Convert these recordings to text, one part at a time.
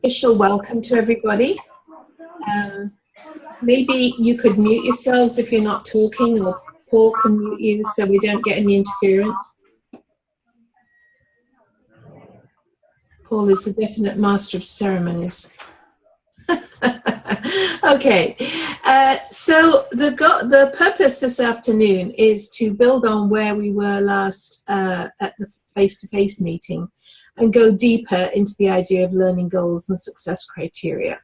official welcome to everybody. Maybe you could mute yourselves if you're not talking, or Paul can mute you so we don't get any interference. Paul is the definite master of ceremonies. Okay, so the purpose this afternoon is to build on where we were last at the face-to-face meeting and go deeper into the idea of learning goals and success criteria.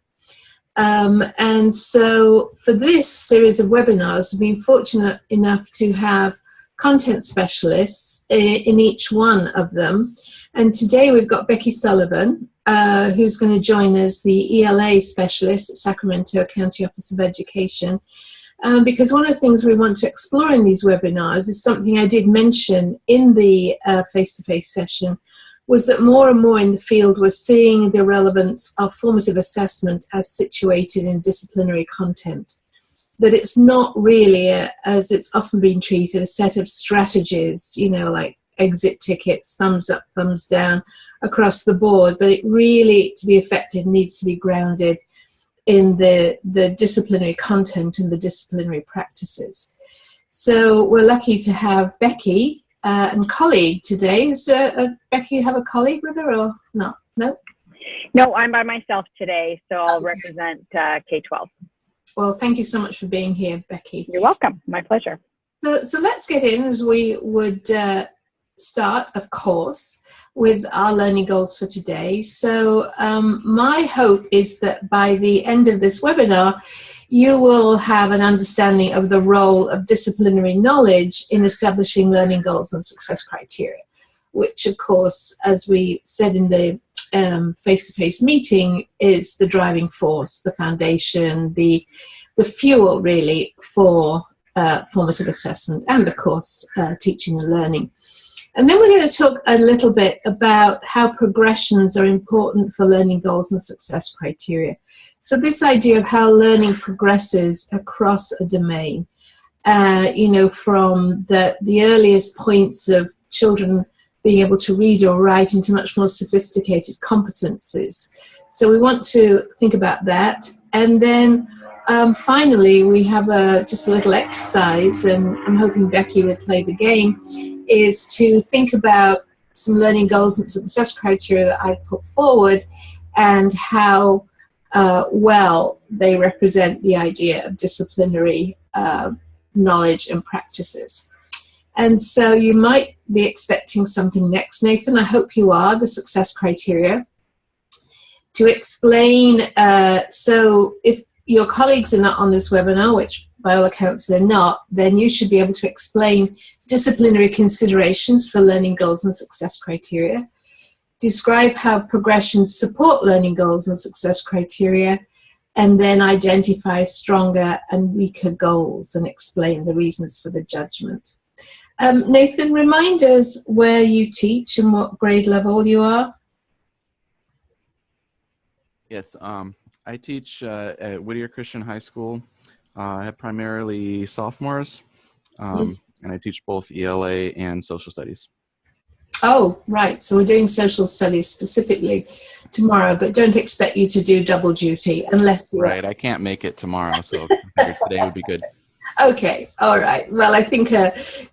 And so for this series of webinars, we've been fortunate enough to have content specialists in each one of them. And today we've got Becky Sullivan, who's going to join us, the ELA specialist at Sacramento County Office of Education. Because one of the things we want to explore in these webinars is something I did mention in the face-to-face session, was that more and more in the field we're seeing the relevance of formative assessment as situated in disciplinary content. That it's not really, as it's often been treated, a set of strategies, you know, like exit tickets, thumbs up, thumbs down across the board, but it really, to be effective, needs to be grounded in the disciplinary content and the disciplinary practices. So we're lucky to have Becky and colleague today. Is Becky have a colleague with her or not? No? No, I'm by myself today, so I'll represent K-12. Well, thank you so much for being here, Becky. You're welcome. My pleasure. So let's get in, as we would start, of course, with our learning goals for today. So my hope is that by the end of this webinar, you will have an understanding of the role of disciplinary knowledge in establishing learning goals and success criteria, which, of course, as we said in the face-to-face meeting, is the driving force, the foundation, the fuel, really, for formative assessment and, of course, teaching and learning. And then we're going to talk a little bit about how progressions are important for learning goals and success criteria. So this idea of how learning progresses across a domain, you know, from the earliest points of children being able to read or write into much more sophisticated competencies. So we want to think about that. And then finally, we have just a little exercise, and I'm hoping Becky will play the game, is to think about some learning goals and success criteria that I've put forward and how well they represent the idea of disciplinary knowledge and practices. And so you might be expecting something next, Nathan. I hope you are, the success criteria. To explain, so if your colleagues are not on this webinar, which by all accounts they're not, then you should be able to explain disciplinary considerations for learning goals and success criteria. Describe how progressions support learning goals and success criteria, and then identify stronger and weaker goals and explain the reasons for the judgment. Nathan, remind us where you teach and what grade level you are. Yes, I teach at Whittier Christian High School. I have primarily sophomores, and I teach both ELA and social studies. Oh, right. So we're doing social studies specifically tomorrow, but don't expect you to do double duty unless you're... Right. I can't make it tomorrow, so today would be good. Okay. All right. Well, I think,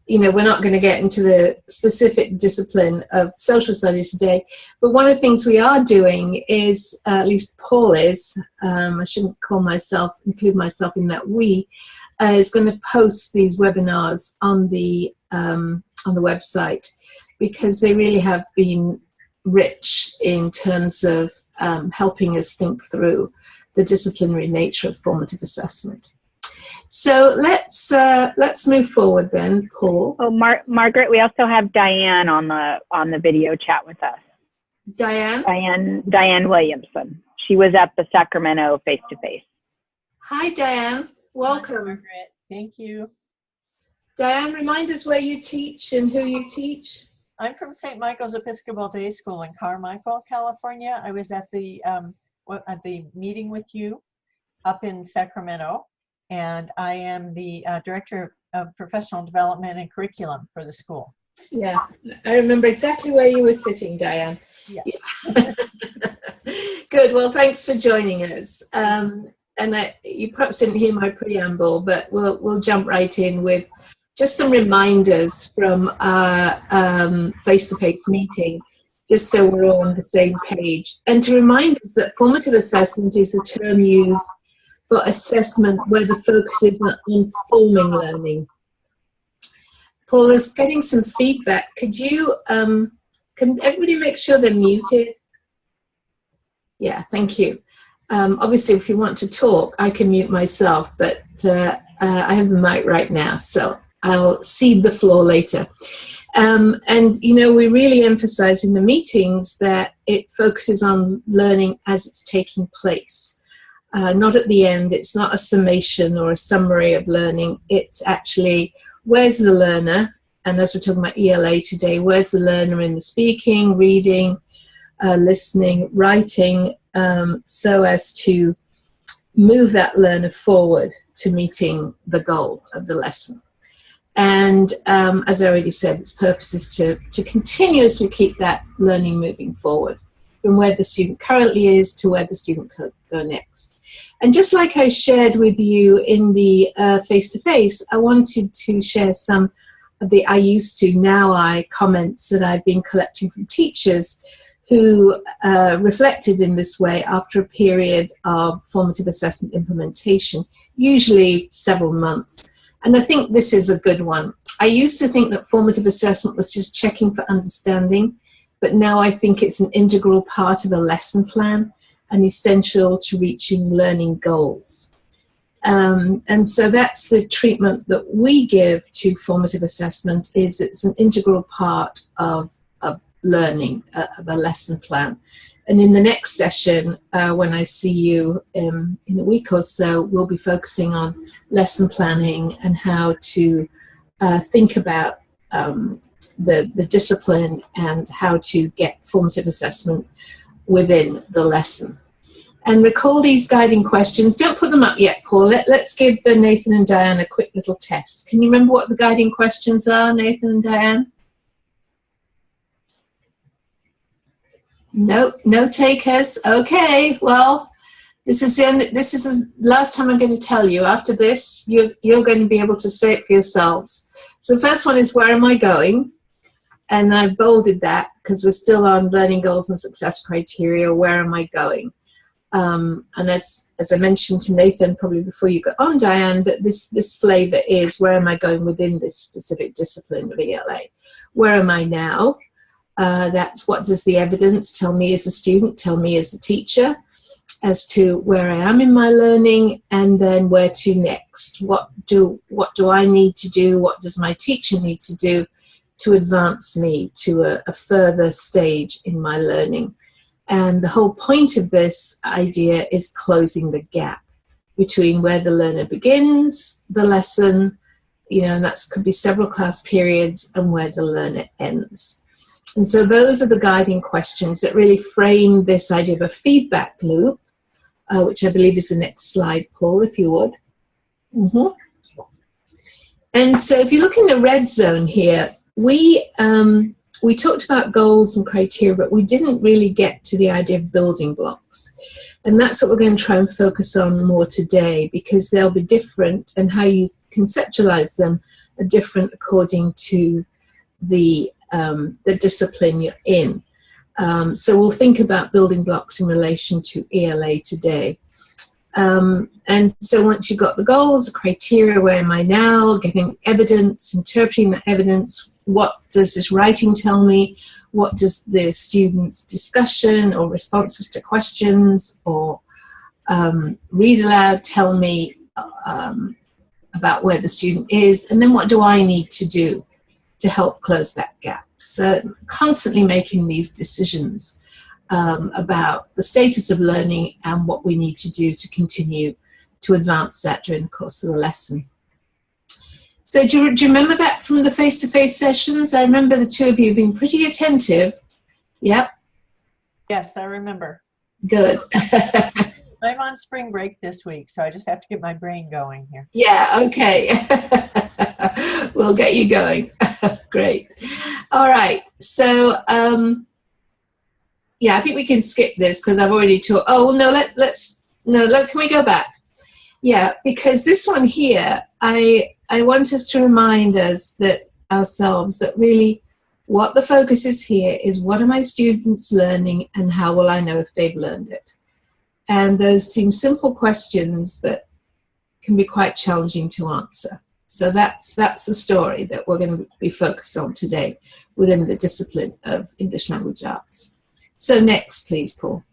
you know, we're not going to get into the specific discipline of social studies today, but one of the things we are doing is, at least Paul is, I shouldn't include myself in that we, is going to post these webinars on the website, because they really have been rich in terms of helping us think through the disciplinary nature of formative assessment. So let's move forward then, Paul. Oh, Margaret, we also have Diane on the video chat with us. Diane? Diane Williamson. She was at the Sacramento face-to-face. Hi, Diane. Welcome. Hi, Margaret. Thank you. Diane, remind us where you teach and who you teach. I'm from St. Michael's Episcopal Day School in Carmichael, California. I was at the meeting with you up in Sacramento, and I am the Director of Professional Development and Curriculum for the school. Yeah, I remember exactly where you were sitting, Diane. Yes. Good. Well, thanks for joining us. You perhaps didn't hear my preamble, but we'll jump right in with just some reminders from our face-to-face meeting, just so we're all on the same page. And to remind us that formative assessment is a term used for assessment where the focus is on informing learning. Paul is getting some feedback. Could you, can everybody make sure they're muted? Yeah, thank you. Obviously, if you want to talk, I can mute myself, but I have the mic right now, so I'll cede the floor later. And, you know, we really emphasize in the meetings that it focuses on learning as it's taking place. Not at the end. It's not a summation or a summary of learning. It's actually, where's the learner? And as we're talking about ELA today, where's the learner in the speaking, reading, listening, writing, so as to move that learner forward to meeting the goal of the lesson. And as I already said, its purpose is to continuously keep that learning moving forward from where the student currently is to where the student could go next. And just like I shared with you in the face-to-face, I wanted to share some of the I used to, now I comments that I've been collecting from teachers who reflected in this way after a period of formative assessment implementation, usually several months. And I think this is a good one. I used to think that formative assessment was just checking for understanding, but now I think it's an integral part of a lesson plan and essential to reaching learning goals. And so that's the treatment that we give to formative assessment, is it's an integral part of learning, of a lesson plan. And in the next session, when I see you in a week or so, we'll be focusing on lesson planning and how to think about the discipline and how to get formative assessment within the lesson. And recall these guiding questions. Don't put them up yet, Paul. Let's give Nathan and Diane a quick little test. Can you remember what the guiding questions are, Nathan and Diane? No takers. Okay, well, this is the last time I'm going to tell you. After this, you're going to be able to say it for yourselves. So the first one is, where am I going? And I've bolded that because we're still on learning goals and success criteria. Where am I going? And as I mentioned to Nathan probably before you got on, Diane, that this flavor is, where am I going within this specific discipline of ELA? Where am I now? That's, what does the evidence tell me as a student, tell me as a teacher, as to where I am in my learning, and then where to next. What do I need to do? What does my teacher need to do to advance me to a further stage in my learning? And the whole point of this idea is closing the gap between where the learner begins the lesson, you know, and that could be several class periods, and where the learner ends. And so those are the guiding questions that really frame this idea of a feedback loop, which I believe is the next slide, Paul, if you would. And so if you look in the red zone here, we talked about goals and criteria, but we didn't really get to the idea of building blocks. And that's what we're going to try and focus on more today, because they'll be different, and how you conceptualize them are different according to the discipline you're in. So we'll think about building blocks in relation to ELA today. And so once you've got the goals, the criteria, where am I now, getting evidence, interpreting that evidence, what does this writing tell me, what does the student's discussion or responses to questions or read aloud tell me about where the student is, and then what do I need to do to help close that gap. So constantly making these decisions about the status of learning and what we need to do to continue to advance that during the course of the lesson. So do you remember that from the face-to-face sessions? I remember the two of you being pretty attentive. Yep. Yes, I remember. Good. I'm on spring break this week, so I just have to get my brain going here. Yeah, okay. We'll get you going. Great. All right. So, I think we can skip this because I've already talked. Oh, well, no, can we go back? Yeah, because this one here, I want us to remind us that ourselves that really what the focus is here is what are my students learning and how will I know if they've learned it? And those seem simple questions, but can be quite challenging to answer. So that's the story that we're going to be focused on today within the discipline of English Language Arts. So next, please, Paul.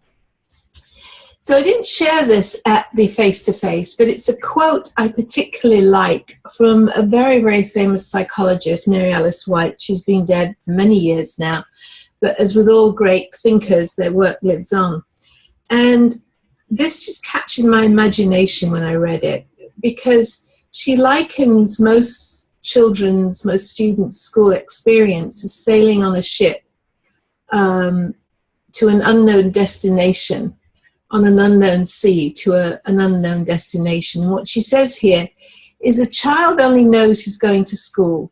So I didn't share this at the face-to-face, but it's a quote I particularly like from a very, very famous psychologist, Mary Alice White. She's been dead for many years now, but as with all great thinkers, their work lives on. And this just captured my imagination when I read it, because she likens most students' school experience as sailing on a ship to an unknown destination, on an unknown sea to an unknown destination. And what she says here is a child only knows he's going to school.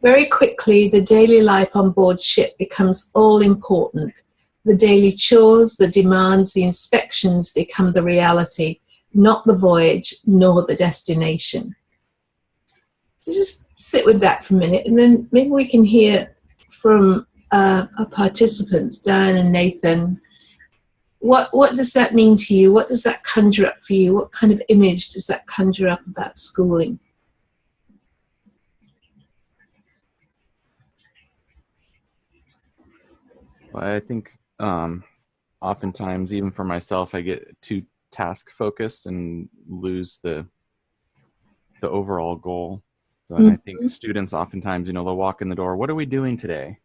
Very quickly, the daily life on board ship becomes all important. The daily chores, the demands, the inspections become the reality, not the voyage nor the destination. So just sit with that for a minute, and then maybe we can hear from our participants, Diane and Nathan. What does that mean to you? What does that conjure up for you? What kind of image does that conjure up about schooling? Well, I think oftentimes, even for myself, I get too task focused and lose the overall goal. So, and I think students oftentimes, they'll walk in the door, what are we doing today?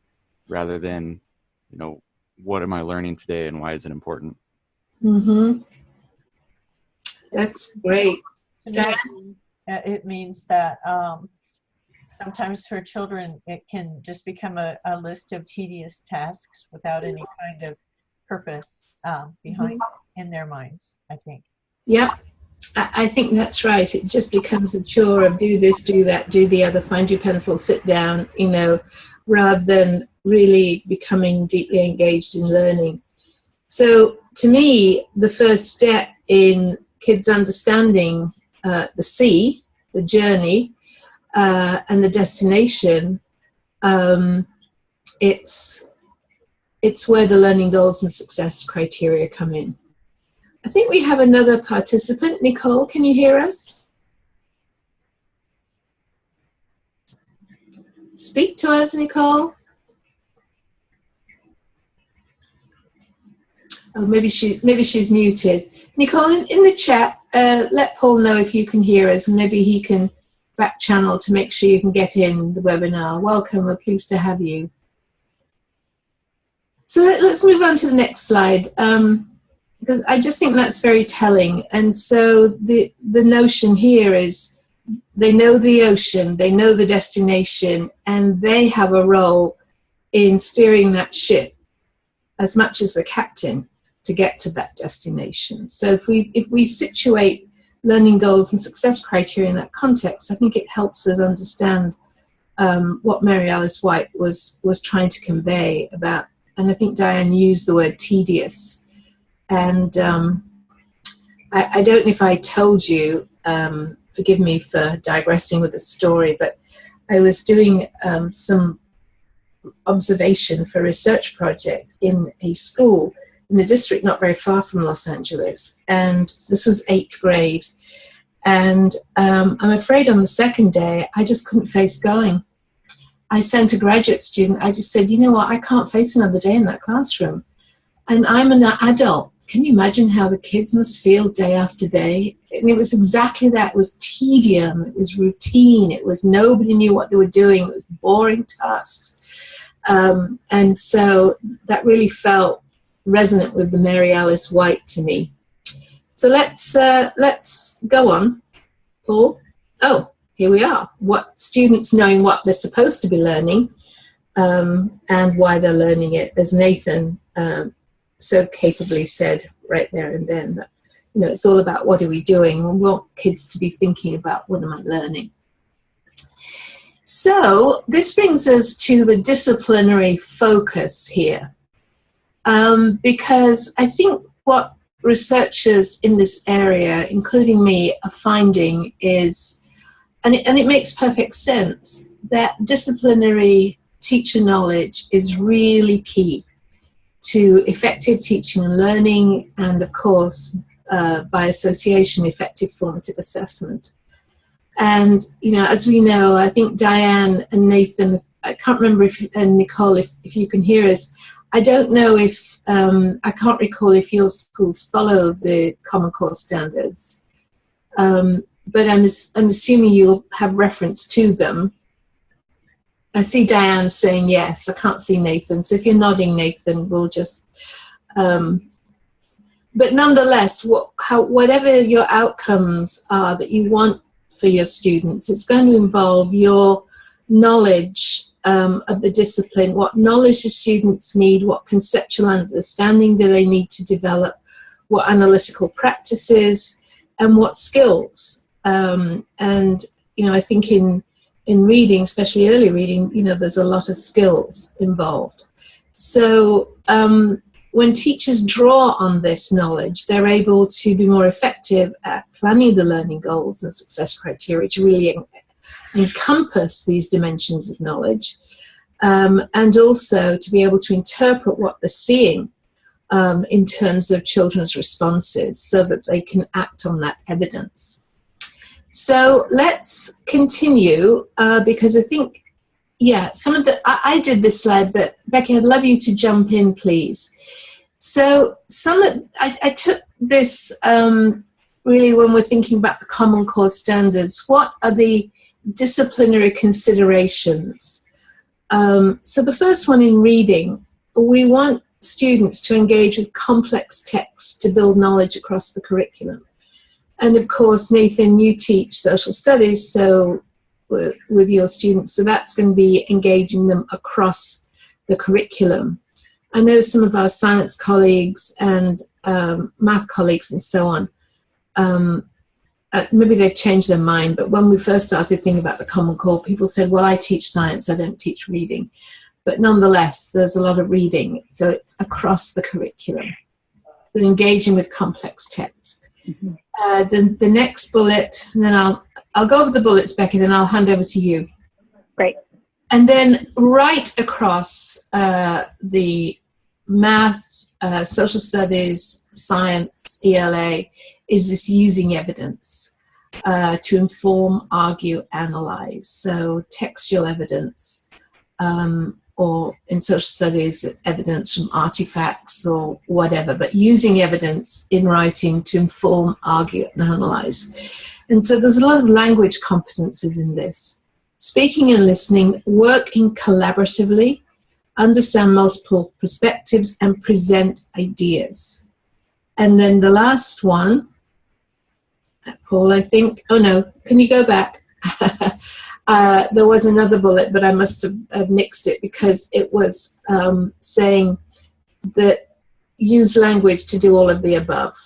Rather than, what am I learning today and why is it important? Mm-hmm. That's great. To me, it means that sometimes for children, it can just become a list of tedious tasks without any kind of purpose behind in their minds, I think. Yeah, I think that's right. It just becomes a chore of do this, do that, do the other, find your pencil, sit down, rather than really becoming deeply engaged in learning. So to me, the first step in kids understanding the sea, the journey, and the destination, it's where the learning goals and success criteria come in. I think we have another participant. Nicole, can you hear us? Speak to us, Nicole. Oh, maybe she's muted. Nicole, in the chat, let Paul know if you can hear us, and maybe he can back channel to make sure you can get in the webinar. Welcome, we're pleased to have you. So let's move on to the next slide, because I just think that's very telling. And so the notion here is they know the ocean, they know the destination, and they have a role in steering that ship as much as the captain to get to that destination. So if we situate learning goals and success criteria in that context, I think it helps us understand what Mary Alice White was trying to convey about, and I think Diane used the word tedious. And I don't know if I told you, forgive me for digressing with the story, but I was doing some observation for a research project in a school in a district not very far from Los Angeles, and this was 8th grade, and I'm afraid on the second day I just couldn't face going. I sent a graduate student, I just said, you know what, I can't face another day in that classroom, and I'm an adult. Can you imagine how the kids must feel day after day? And it was exactly that. It was tedium, it was routine, it was nobody knew what they were doing, it was boring tasks. And so that really felt resonant with the Mary Alice White to me. So let's go on, Paul. Oh, here we are. What students knowing what they're supposed to be learning and why they're learning it, as Nathan so capably said right there and then, that it's all about what are we doing. We want kids to be thinking about what am I learning. So this brings us to the disciplinary focus here. because I think what researchers in this area, including me, are finding is, and it makes perfect sense, that disciplinary teacher knowledge is really key to effective teaching and learning, and of course, by association, effective formative assessment. And, you know, as we know, I think Diane and Nathan, I can't remember if, and Nicole, if you can hear us, I don't know if, I can't recall if your schools follow the Common Core standards, but I'm assuming you'll have reference to them. I see Diane saying yes. I can't see Nathan. So if you're nodding, Nathan, we'll just... but nonetheless, whatever your outcomes are that you want for your students, it's going to involve your knowledge of the discipline, what knowledge the students need, what conceptual understanding do they need to develop, what analytical practices, and what skills. And, you know, I think in reading, especially early reading, you know, there's a lot of skills involved. So when teachers draw on this knowledge, they're able to be more effective at planning the learning goals and success criteria to really encompass these dimensions of knowledge, and also to be able to interpret what they're seeing in terms of children's responses so that they can act on that evidence. So let's continue, because I think, yeah, some of the, I did this slide, but Becky, I'd love you to jump in, please. So I took this really when we're thinking about the Common Core standards, what are the disciplinary considerations? So the first one in reading, we want students to engage with complex texts to build knowledge across the curriculum. And of course, Nathan, you teach social studies, so with your students, so that's going to be engaging them across the curriculum. I know some of our science colleagues and math colleagues and so on, maybe they've changed their mind, but when we first started thinking about the Common Core, people said, well, I teach science, I don't teach reading. But nonetheless, there's a lot of reading, so it's across the curriculum. It's engaging with complex text. Mm-hmm. The next bullet, and then I'll go over the bullets, Becky, then I'll hand over to you. Great. And then right across the math, social studies, science, ELA, is this using evidence to inform, argue, analyze. So textual evidence, or in social studies, evidence from artifacts or whatever, but using evidence in writing to inform, argue, and analyze. And so there's a lot of language competencies in this. Speaking and listening, working collaboratively, understand multiple perspectives, and present ideas. And then the last one, Paul, I think, oh no, can you go back? There was another bullet, but I must have nixed it because it was saying that use language to do all of the above.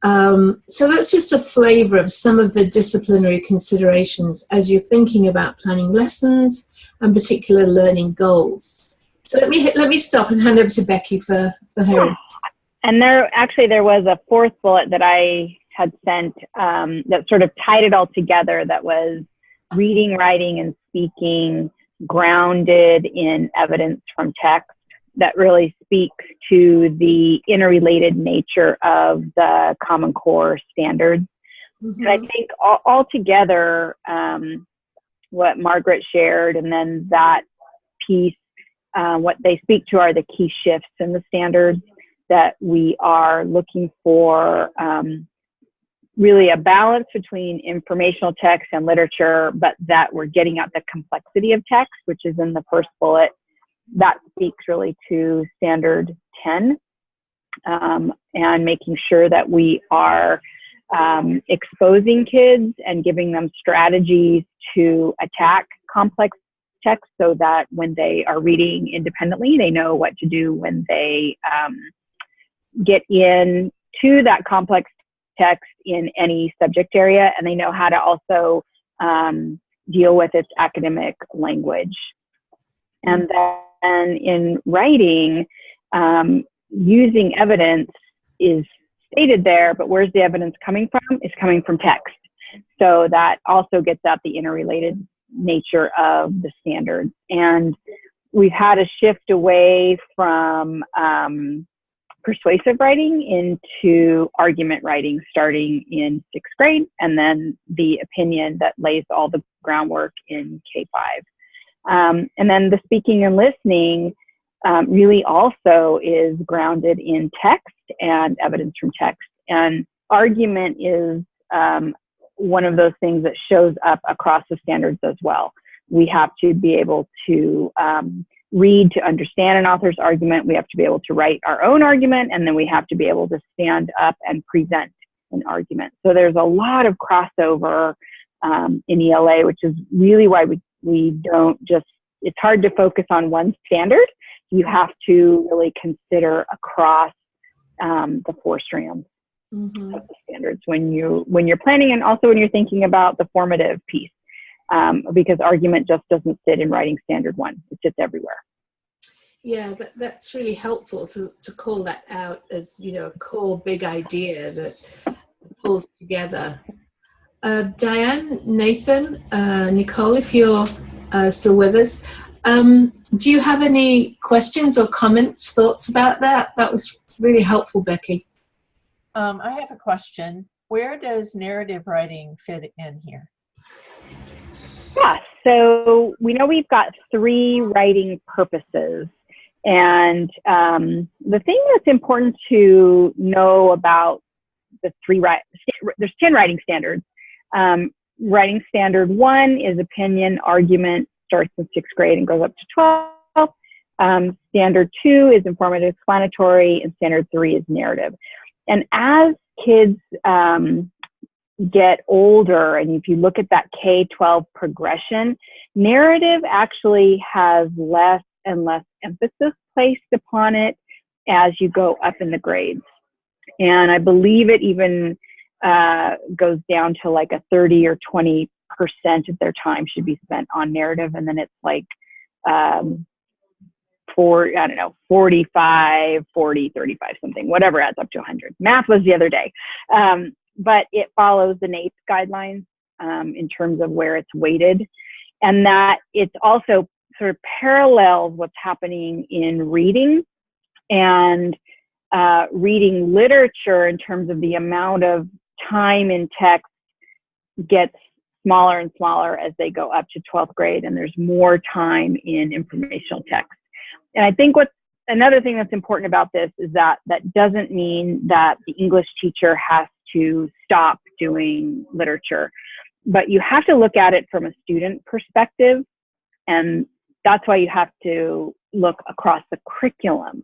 So that's just a flavor of some of the disciplinary considerations as you're thinking about planning lessons and particular learning goals. So let me stop and hand over to Becky for her. And there was a fourth bullet that I had sent that sort of tied it all together, that was reading, writing, and speaking grounded in evidence from text, that really speaks to the interrelated nature of the Common Core standards. Mm-hmm. And I think altogether, what Margaret shared, and then that piece, what they speak to are the key shifts in the standards, that we are looking for really a balance between informational text and literature, but that we're getting at the complexity of text, which is in the first bullet. That speaks really to standard 10, and making sure that we are exposing kids and giving them strategies to attack complex text, so that when they are reading independently, they know what to do when they get into that complex text in any subject area, and they know how to also deal with its academic language. And then in writing, using evidence is stated there, but where's the evidence coming from? It's coming from text. So that also gets at the interrelated nature of the standards. And we've had a shift away from persuasive writing into argument writing starting in 6th grade, and then the opinion that lays all the groundwork in K-5. And then the speaking and listening really also is grounded in text and evidence from text. And argument is one of those things that shows up across the standards as well. We have to be able to read to understand an author's argument. We have to be able to write our own argument, and then we have to be able to stand up and present an argument. So there's a lot of crossover in ELA, which is really why we don't just, it's hard to focus on one standard. You have to really consider across the 4 strands of the standards when you're planning, and also when you're thinking about the formative piece. Because argument just doesn't sit in writing standard 1. It sits everywhere. Yeah, that's really helpful to call that out as, you know, a core big idea that pulls together. Diane, Nathan, Nicole, if you're still with us, do you have any questions or comments, thoughts about that? That was really helpful, Becky. I have a question. Where does narrative writing fit in here? Yeah, so we know we've got 3 writing purposes. And the thing that's important to know about the 3, there's 10 writing standards. Writing standard 1 is opinion, argument, starts in 6th grade and goes up to 12. Standard 2 is informative explanatory, and standard 3 is narrative. And as kids get older, and if you look at that K-12 progression, narrative actually has less and less emphasis placed upon it as you go up in the grades. And I believe it even goes down to like a 30 or 20% of their time should be spent on narrative. And then it's like 45, 40, 35, something, whatever adds up to 100. Math was the other day. But it follows the NAEP guidelines in terms of where it's weighted. And that it's also sort of parallels what's happening in reading and reading literature in terms of the amount of time in text gets smaller and smaller as they go up to 12th grade, and there's more time in informational text. And I think another thing that's important about this is that doesn't mean that the English teacher has to stop doing literature, but you have to look at it from a student perspective, and that's why you have to look across the curriculum.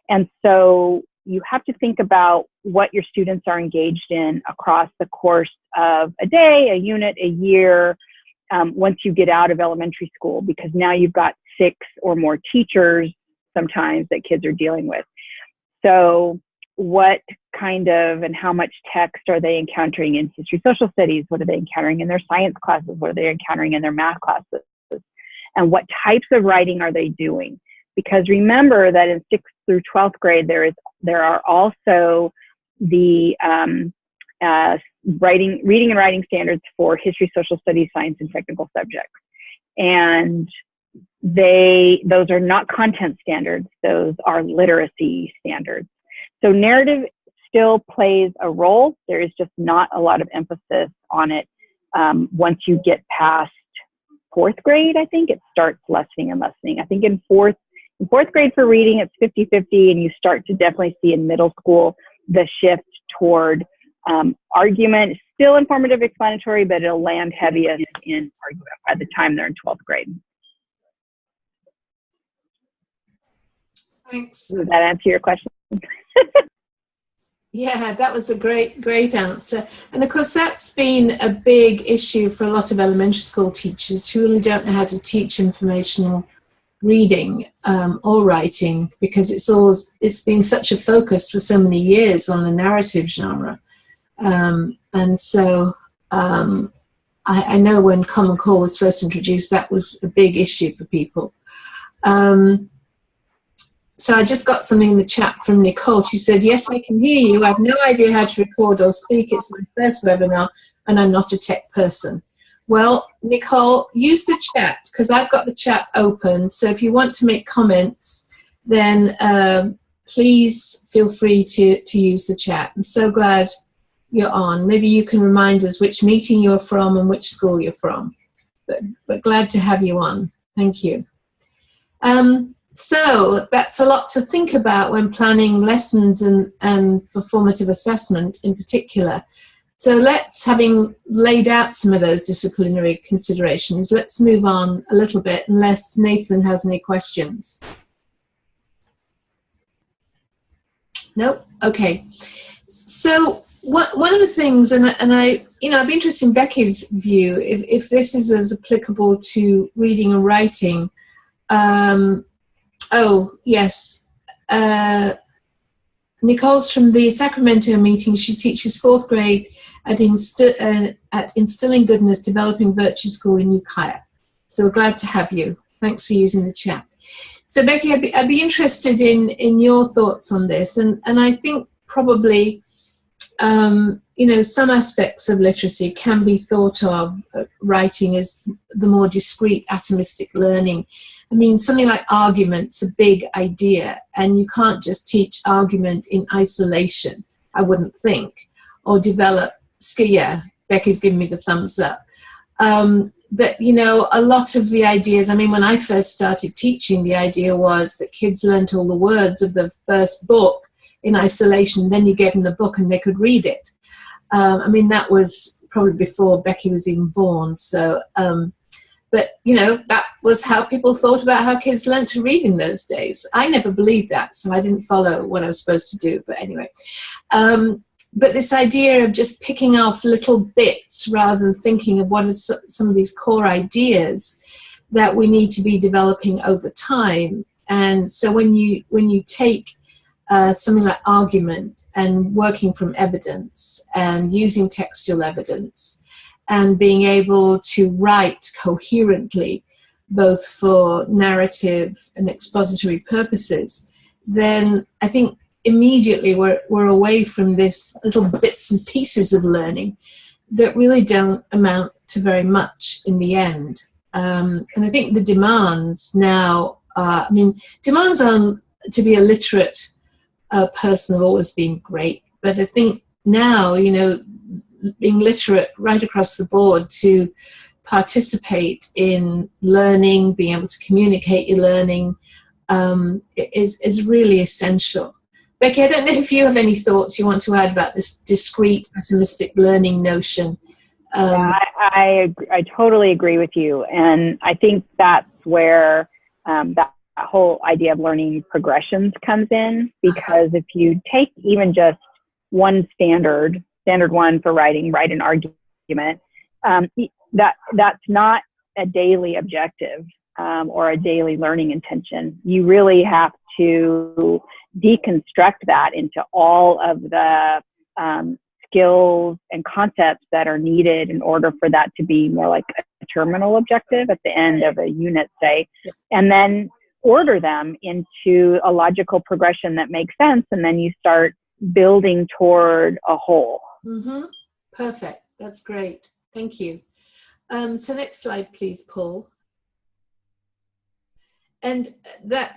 And so you have to think about what your students are engaged in across the course of a day, a unit, a year, once you get out of elementary school, because now you've got 6 or more teachers sometimes that kids are dealing with. So what kind of and how much text are they encountering in history, social studies? What are they encountering in their science classes? What are they encountering in their math classes? And what types of writing are they doing? Because remember that in 6th through 12th grade, there are also the reading and writing standards for history, social studies, science, and technical subjects. And those are not content standards. Those are literacy standards. So narrative still plays a role. There is just not a lot of emphasis on it. Once you get past 4th grade, I think it starts lessening and lessening. I think in fourth grade for reading, it's 50-50, and you start to definitely see in middle school the shift toward argument. Still informative explanatory, but it'll land heaviest in argument by the time they're in 12th grade. Thanks. Does that answer your question? Yeah, that was a great answer. And of course, that's been a big issue for a lot of elementary school teachers who really don't know how to teach informational reading or writing, because it's been such a focus for so many years on the narrative genre. And so I know when Common Core was first introduced, that was a big issue for people. So I just got something in the chat from Nicole. She said, yes, I can hear you. I have no idea how to record or speak. It's my first webinar and I'm not a tech person. Well, Nicole, use the chat because I've got the chat open. So if you want to make comments, then please feel free to use the chat. I'm so glad you're on. Maybe you can remind us which meeting you're from and which school you're from. But glad to have you on. Thank you. So that's a lot to think about when planning lessons and for formative assessment in particular. So let's, having laid out some of those disciplinary considerations, let's move on a little bit unless Nathan has any questions. Nope. Okay. So one of the things, and I, I'd be interested in Becky's view, if this is as applicable to reading and writing. Oh, yes. Nicole's from the Sacramento meeting. She teaches 4th grade at Instilling Goodness, Developing Virtue School in Ukiah. So we're glad to have you. Thanks for using the chat. So Becky, I'd be interested in your thoughts on this. And I think probably, some aspects of literacy can be thought of writing as the more discrete atomistic learning. I mean, something like argument's a big idea, and you can't just teach argument in isolation, I wouldn't think, or develop skill. Yeah, Becky's giving me the thumbs up. But, a lot of the ideas, I mean, when I first started teaching, the idea was that kids learnt all the words of the first book in isolation, then you gave them the book and they could read it. I mean, that was probably before Becky was even born, so... But, that was how people thought about how kids learned to read in those days. I never believed that, so I didn't follow what I was supposed to do. But anyway, but this idea of just picking off little bits rather than thinking of what are some of these core ideas that we need to be developing over time. And so when you take something like argument and working from evidence and using textual evidence, and being able to write coherently, both for narrative and expository purposes, then I think immediately we're away from this little bits and pieces of learning that really don't amount to very much in the end. And I think the demands now, demands on to be a literate person have always been great, but I think now, being literate right across the board to participate in learning, being able to communicate your learning is really essential. Becky, I don't know if you have any thoughts you want to add about this discrete atomistic learning notion. Yeah, I totally agree with you. And I think that's where that whole idea of learning progressions comes in, because if you take even just one standard one for writing, write an argument, that's not a daily objective or a daily learning intention. You really have to deconstruct that into all of the skills and concepts that are needed in order for that to be more like a terminal objective at the end of a unit, say, and then order them into a logical progression that makes sense, and then you start building toward a whole. Mm-hmm. Perfect. That's great. Thank you. So next slide, please, Paul. And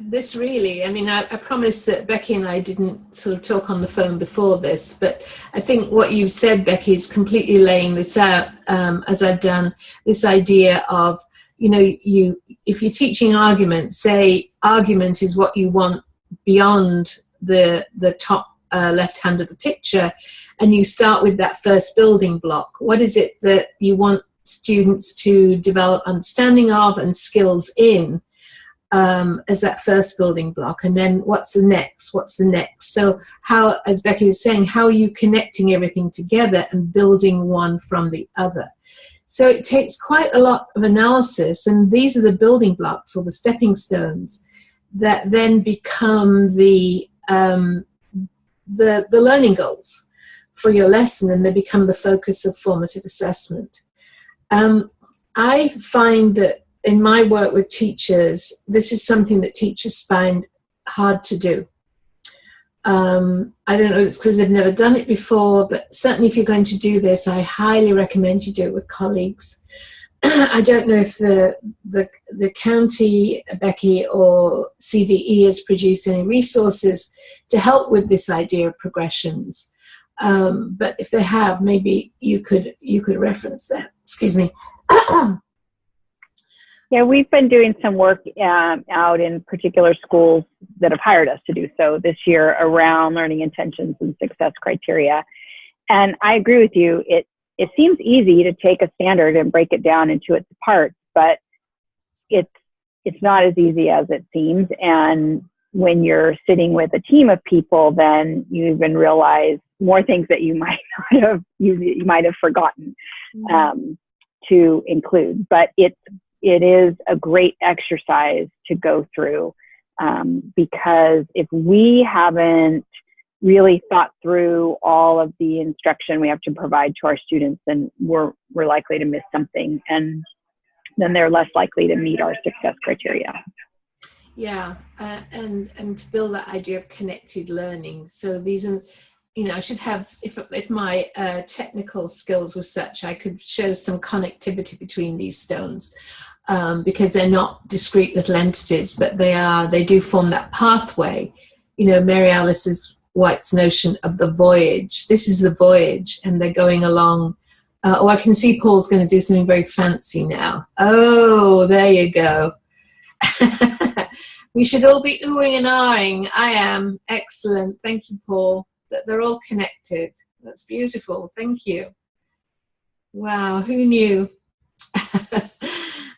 this really, I promised that Becky and I didn't sort of talk on the phone before this, but I think what you've said, Becky, is completely laying this out, as I've done, this idea of, if you're teaching argument, say argument is what you want beyond the top left hand of the picture, and you start with that first building block. What is it that you want students to develop understanding of and skills in as that first building block? And then what's the next? So how, as Becky was saying, how are you connecting everything together and building one from the other? So it takes quite a lot of analysis, and these are the building blocks or the stepping stones that then become the learning goals for your lesson, and they become the focus of formative assessment. I find that in my work with teachers, this is something that teachers find hard to do. I don't know if it's because they've never done it before, but certainly if you're going to do this, I highly recommend you do it with colleagues. I don't know if the county, Becky, or CDE has produced any resources to help with this idea of progressions. But if they have, maybe you could reference that. Excuse me. Yeah, we've been doing some work out in particular schools that have hired us to do so this year around learning intentions and success criteria. And I agree with you. It seems easy to take a standard and break it down into its parts, but it's not as easy as it seems. And when you're sitting with a team of people, then you even realize more things that you might have forgotten to include. But it is a great exercise to go through, because if we haven't really thought through all of the instruction we have to provide to our students, then we're likely to miss something, and then they're less likely to meet our success criteria. Yeah, and to build that idea of connected learning. So these are, I should have, if my technical skills were such, I could show some connectivity between these stones, because they're not discrete little entities, but they do form that pathway. Mary Alice White's notion of the voyage. This is the voyage, and they're going along. I can see Paul's going to do something very fancy now. Oh, there you go. We should all be oohing and ahhing. I am. Excellent. Thank you, Paul. That they're all connected. That's beautiful. Thank you. Wow, who knew?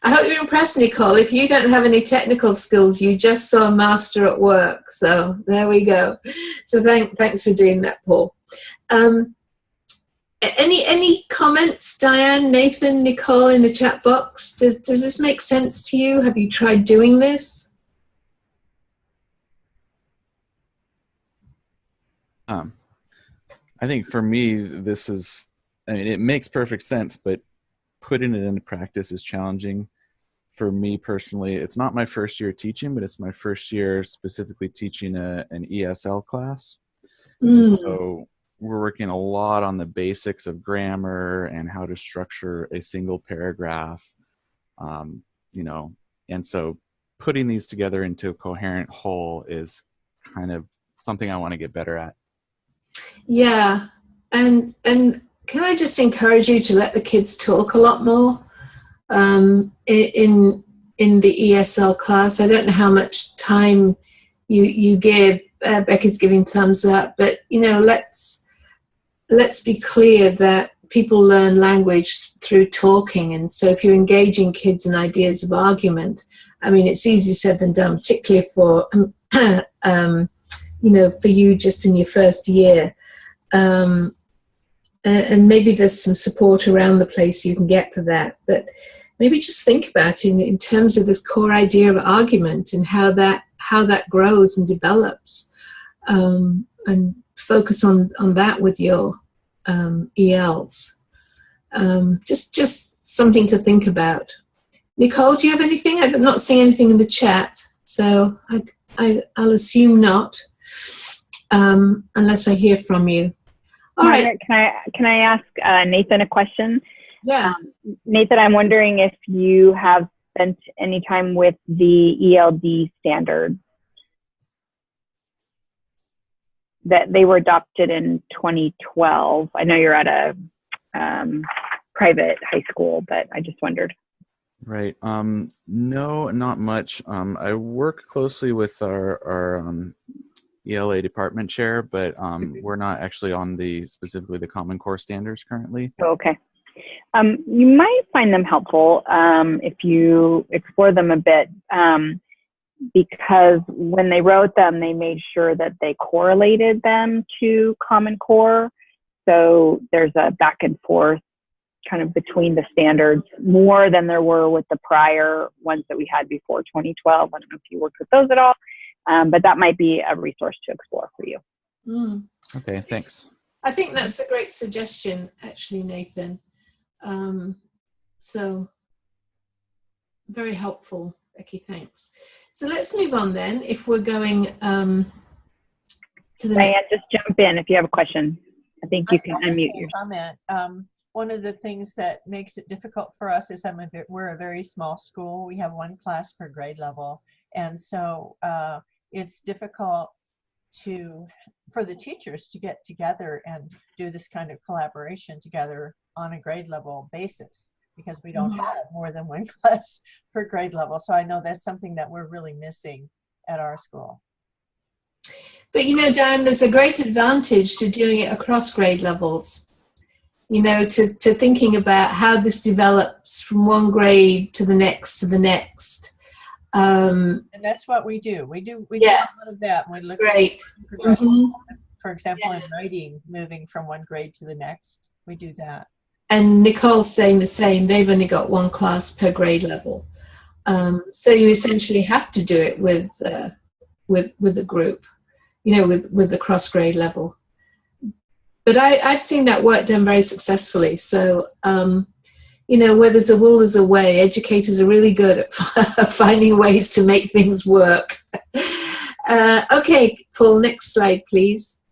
I hope you're impressed, Nicole. If you don't have any technical skills, you just saw a master at work. So there we go. So thanks for doing that, Paul. Any comments, Diane, Nathan, Nicole, in the chat box? Does this make sense to you? Have you tried doing this? I think for me, it makes perfect sense, but putting it into practice is challenging. For me personally, it's not my first year teaching, but it's my first year specifically teaching an ESL class. So we're working a lot on the basics of grammar and how to structure a single paragraph, and so putting these together into a coherent whole is kind of something I want to get better at. Yeah, and can I just encourage you to let the kids talk a lot more in the ESL class? I don't know how much time you give. Becky's giving thumbs up, but let's be clear that people learn language through talking, and so if you're engaging kids in ideas of argument, it's easier said than done, particularly for for you just in your first year. And maybe there's some support around the place you can get for that, but maybe just think about it in terms of this core idea of argument and how that grows and develops, and focus on that with your ELs. Just something to think about. Nicole, do you have anything? I'm not seeing anything in the chat, so I'll assume not, unless I hear from you. All Margaret, right. Can I ask Nathan a question? Yeah. Nathan, I'm wondering if you have spent any time with the ELD standard that they were adopted in 2012. I know you're at a private high school, but I just wondered. Right. No, not much. I work closely with our ELA department chair, but we're not actually on specifically the Common Core standards currently. Okay. You might find them helpful if you explore them a bit, because when they wrote them, they made sure that they correlated them to Common Core. So there's a back and forth kind of between the standards more than there were with the prior ones that we had before 2012. I don't know if you worked with those at all. But that might be a resource to explore for you. Okay, thanks. I think that's a great suggestion, actually, Nathan. So very helpful, Becky, thanks. So let's move on then, if we're going to the Diane, next. just jump in if you have a question. I think you can I'll just unmute make a yourself. comment. One of the things that makes it difficult for us is we're a very small school. We have one class per grade level. And so it's difficult for the teachers to get together and do this kind of collaboration together on a grade level basis, because we don't have more than one class per grade level. So I know that's something that we're really missing at our school. But you know, Diane, there's a great advantage to doing it across grade levels. You know, to thinking about how this develops from one grade to the next to the next. And that's what we do. We do a lot of that. We look great. at progression. For example, in writing, moving from one grade to the next, we do that. And Nicole's saying the same. They've only got one class per grade level. So you essentially have to do it with the group, you know, with the cross grade level. But I've seen that work done very successfully. So, you know, where there's a will, there's a way. Educators are really good at finding ways to make things work. Okay, Paul, next slide, please.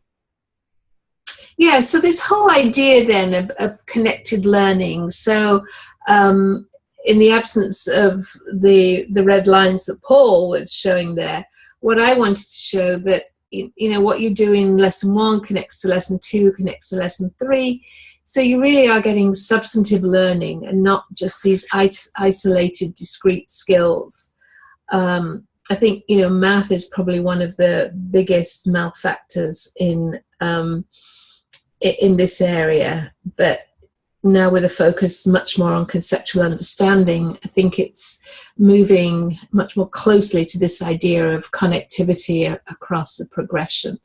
Yeah, so this whole idea then of connected learning. So in the absence of the red lines that Paul was showing there, what I wanted to show that, you know, what you do in lesson 1 connects to lesson 2, connects to lesson 3. So you really are getting substantive learning and not just these isolated, discrete skills. I think, you know, math is probably one of the biggest malefactors in this area, but now with a focus much more on conceptual understanding, I think it's moving much more closely to this idea of connectivity across the progression.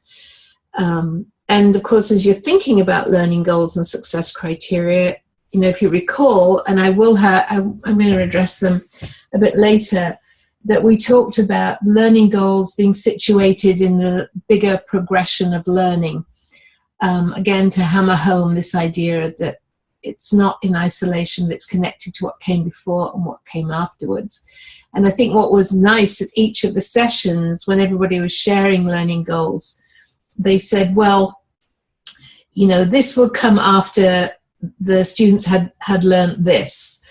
And of course, as you're thinking about learning goals and success criteria, you know, if you recall, and I'm going to address them a bit later, that we talked about learning goals being situated in the bigger progression of learning. Again, to hammer home this idea that it's not in isolation, but it's connected to what came before and what came afterwards. And I think what was nice at each of the sessions, when everybody was sharing learning goals, they said, well, you know, this will come after the students had learned this.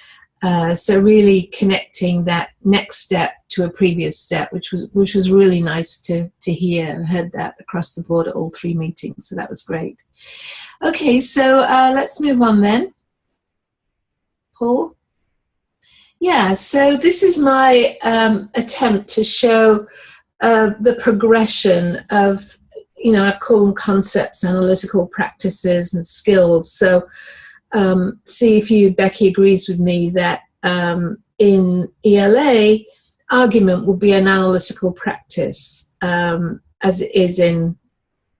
So really connecting that next step to a previous step, which was really nice to hear. I heard that across the board at all 3 meetings, so that was great. Okay, so let's move on then. Paul? Yeah, so this is my attempt to show the progression of, you know, I've called them concepts, analytical practices, and skills. So see if you, Becky, agrees with me that in ELA, argument will be an analytical practice, as it is in,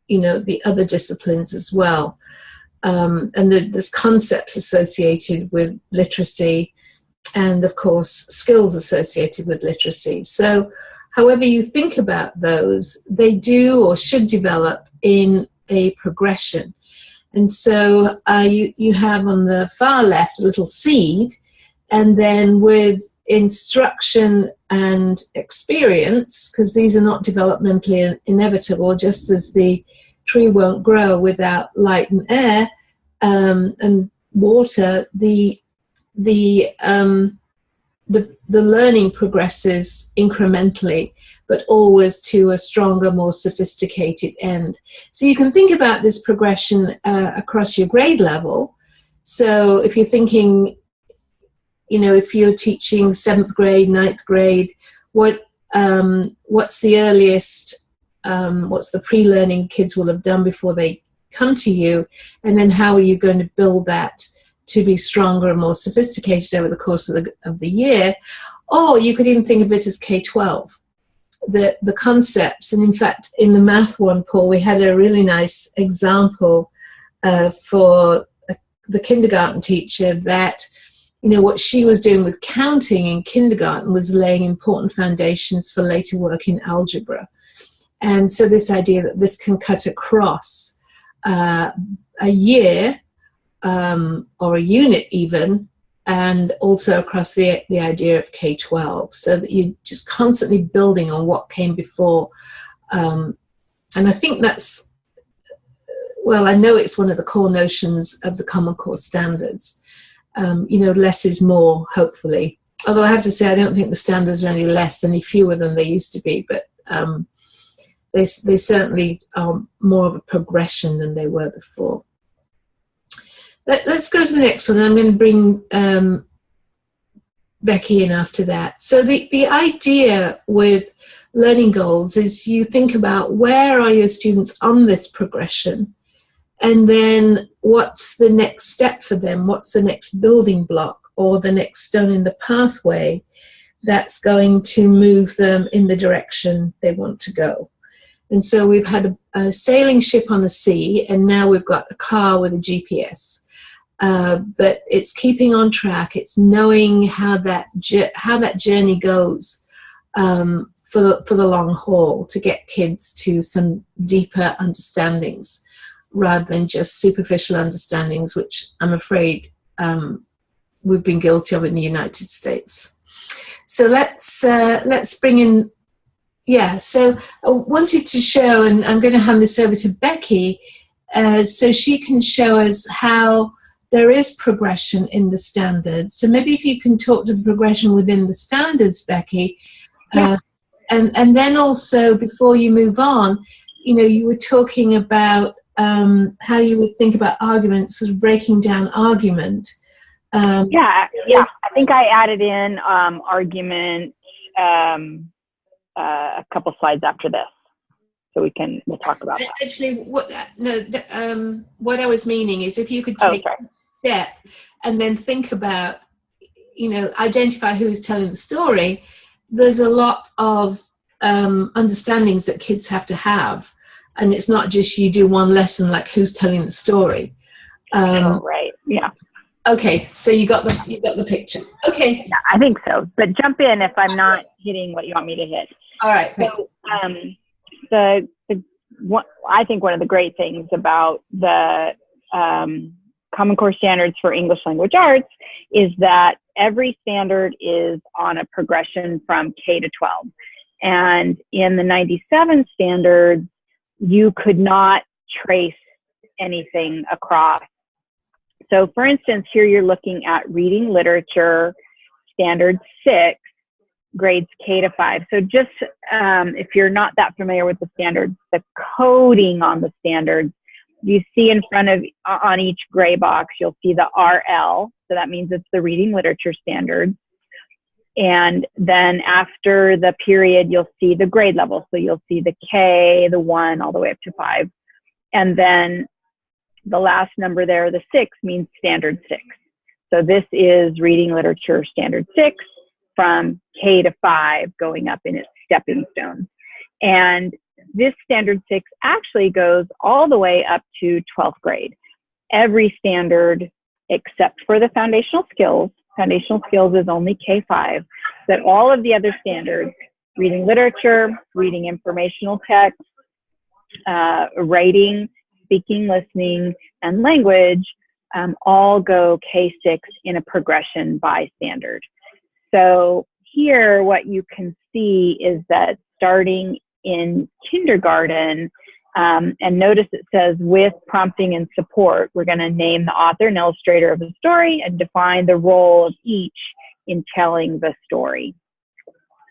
you know, the other disciplines as well. And there's concepts associated with literacy and, of course, skills associated with literacy. So however you think about those, they do or should develop in a progression. And so you have on the far left a little seed, and then with instruction and experience, because these are not developmentally inevitable, just as the tree won't grow without light and air and water, the learning progresses incrementally, but always to a stronger, more sophisticated end. So you can think about this progression across your grade level. So if you're thinking, you know, if you're teaching 7th grade, 9th grade, what's the earliest, what's the pre-learning kids will have done before they come to you, and then how are you going to build that to be stronger and more sophisticated over the course of the year? Or you could even think of it as K-12. The concepts, and in fact in the math one, Paul, we had a really nice example for the kindergarten teacher that, you know, what she was doing with counting in kindergarten was laying important foundations for later work in algebra. And so this idea that this can cut across a year or a unit even, and also across the idea of K-12, so that you're just constantly building on what came before. And I think that's, well, I know it's one of the core notions of the Common Core standards. Less is more, hopefully. Although I have to say, I don't think the standards are any less, any fewer than they used to be, but they certainly are more of a progression than they were before. Let's go to the next one. I'm going to bring Becky in after that. So the idea with learning goals is you think about where are your students on this progression, and then what's the next step for them, what's the next building block or the next stone in the pathway that's going to move them in the direction they want to go. And so we've had a sailing ship on the sea, and now we've got a car with a GPS. But it's keeping on track. It's knowing how that journey goes for the long haul, to get kids to some deeper understandings rather than just superficial understandings, which I'm afraid we've been guilty of in the United States. So let's bring in. Yeah, so I wanted to show, and I'm going to hand this over to Becky, so she can show us how there is progression in the standards. So maybe if you can talk to the progression within the standards, Becky, and then also before you move on, you were talking about how you would think about argument, sort of breaking down argument. I think I added in argument a couple slides after this, so we'll talk about that. Actually, what I was meaning is if you could take a step and then think about, identify who's telling the story. There's a lot of understandings that kids have to have, and it's not just you do one lesson like who's telling the story. Right. Yeah. Okay, so you got the picture. Okay. Yeah, I think so. But jump in if I'm not hitting what you want me to hit. All right. So, I think one of the great things about the Common Core standards for English language arts is that every standard is on a progression from K to 12. And in the 97 standards, you could not trace anything across. So for instance, here you're looking at reading literature, standard 6, grades K to 5. So just if you're not that familiar with the standards, the coding on the standards, you see in front of, on each gray box, you'll see the RL. So that means it's the reading literature standards. And then after the period, you'll see the grade level. So you'll see the K, the 1, all the way up to 5. And then the last number there, the 6, means standard 6. So this is reading literature standard 6 from K to 5, going up in its stepping stones. And this standard 6 actually goes all the way up to 12th grade. Every standard except for the foundational skills is only K5, but all of the other standards, reading literature, reading informational text, writing, speaking, listening, and language, all go K6 in a progression by standard. So here what you can see is that starting in kindergarten, and notice it says with prompting and support, we're going to name the author and illustrator of the story and define the role of each in telling the story.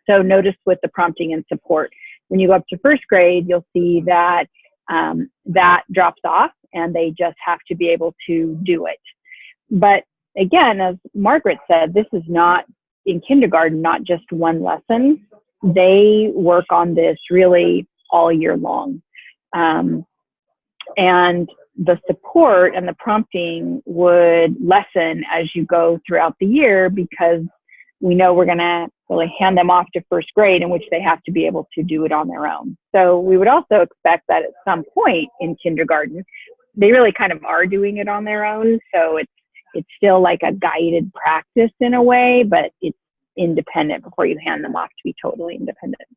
So notice with the prompting and support, when you go up to first grade, you'll see that that drops off and they just have to be able to do it. But again, as Margaret said, this is not in kindergarten, not just one lesson. They work on this really all year long. And the support and the prompting would lessen as you go throughout the year, because we know we're going to really hand them off to first grade, in which they have to be able to do it on their own. So we would also expect that at some point in kindergarten, they really kind of are doing it on their own. So it's still like a guided practice in a way, but it's independent before you hand them off to be totally independent.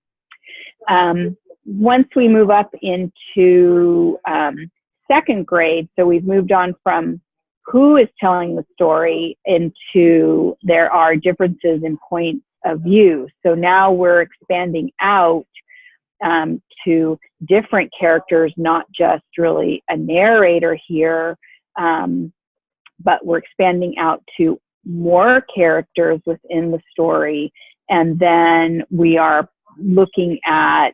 Once we move up into second grade, so we've moved on from who is telling the story into there are differences in points of view. So now we're expanding out to different characters, not just really a narrator here, but we're expanding out to more characters within the story. And then we are looking at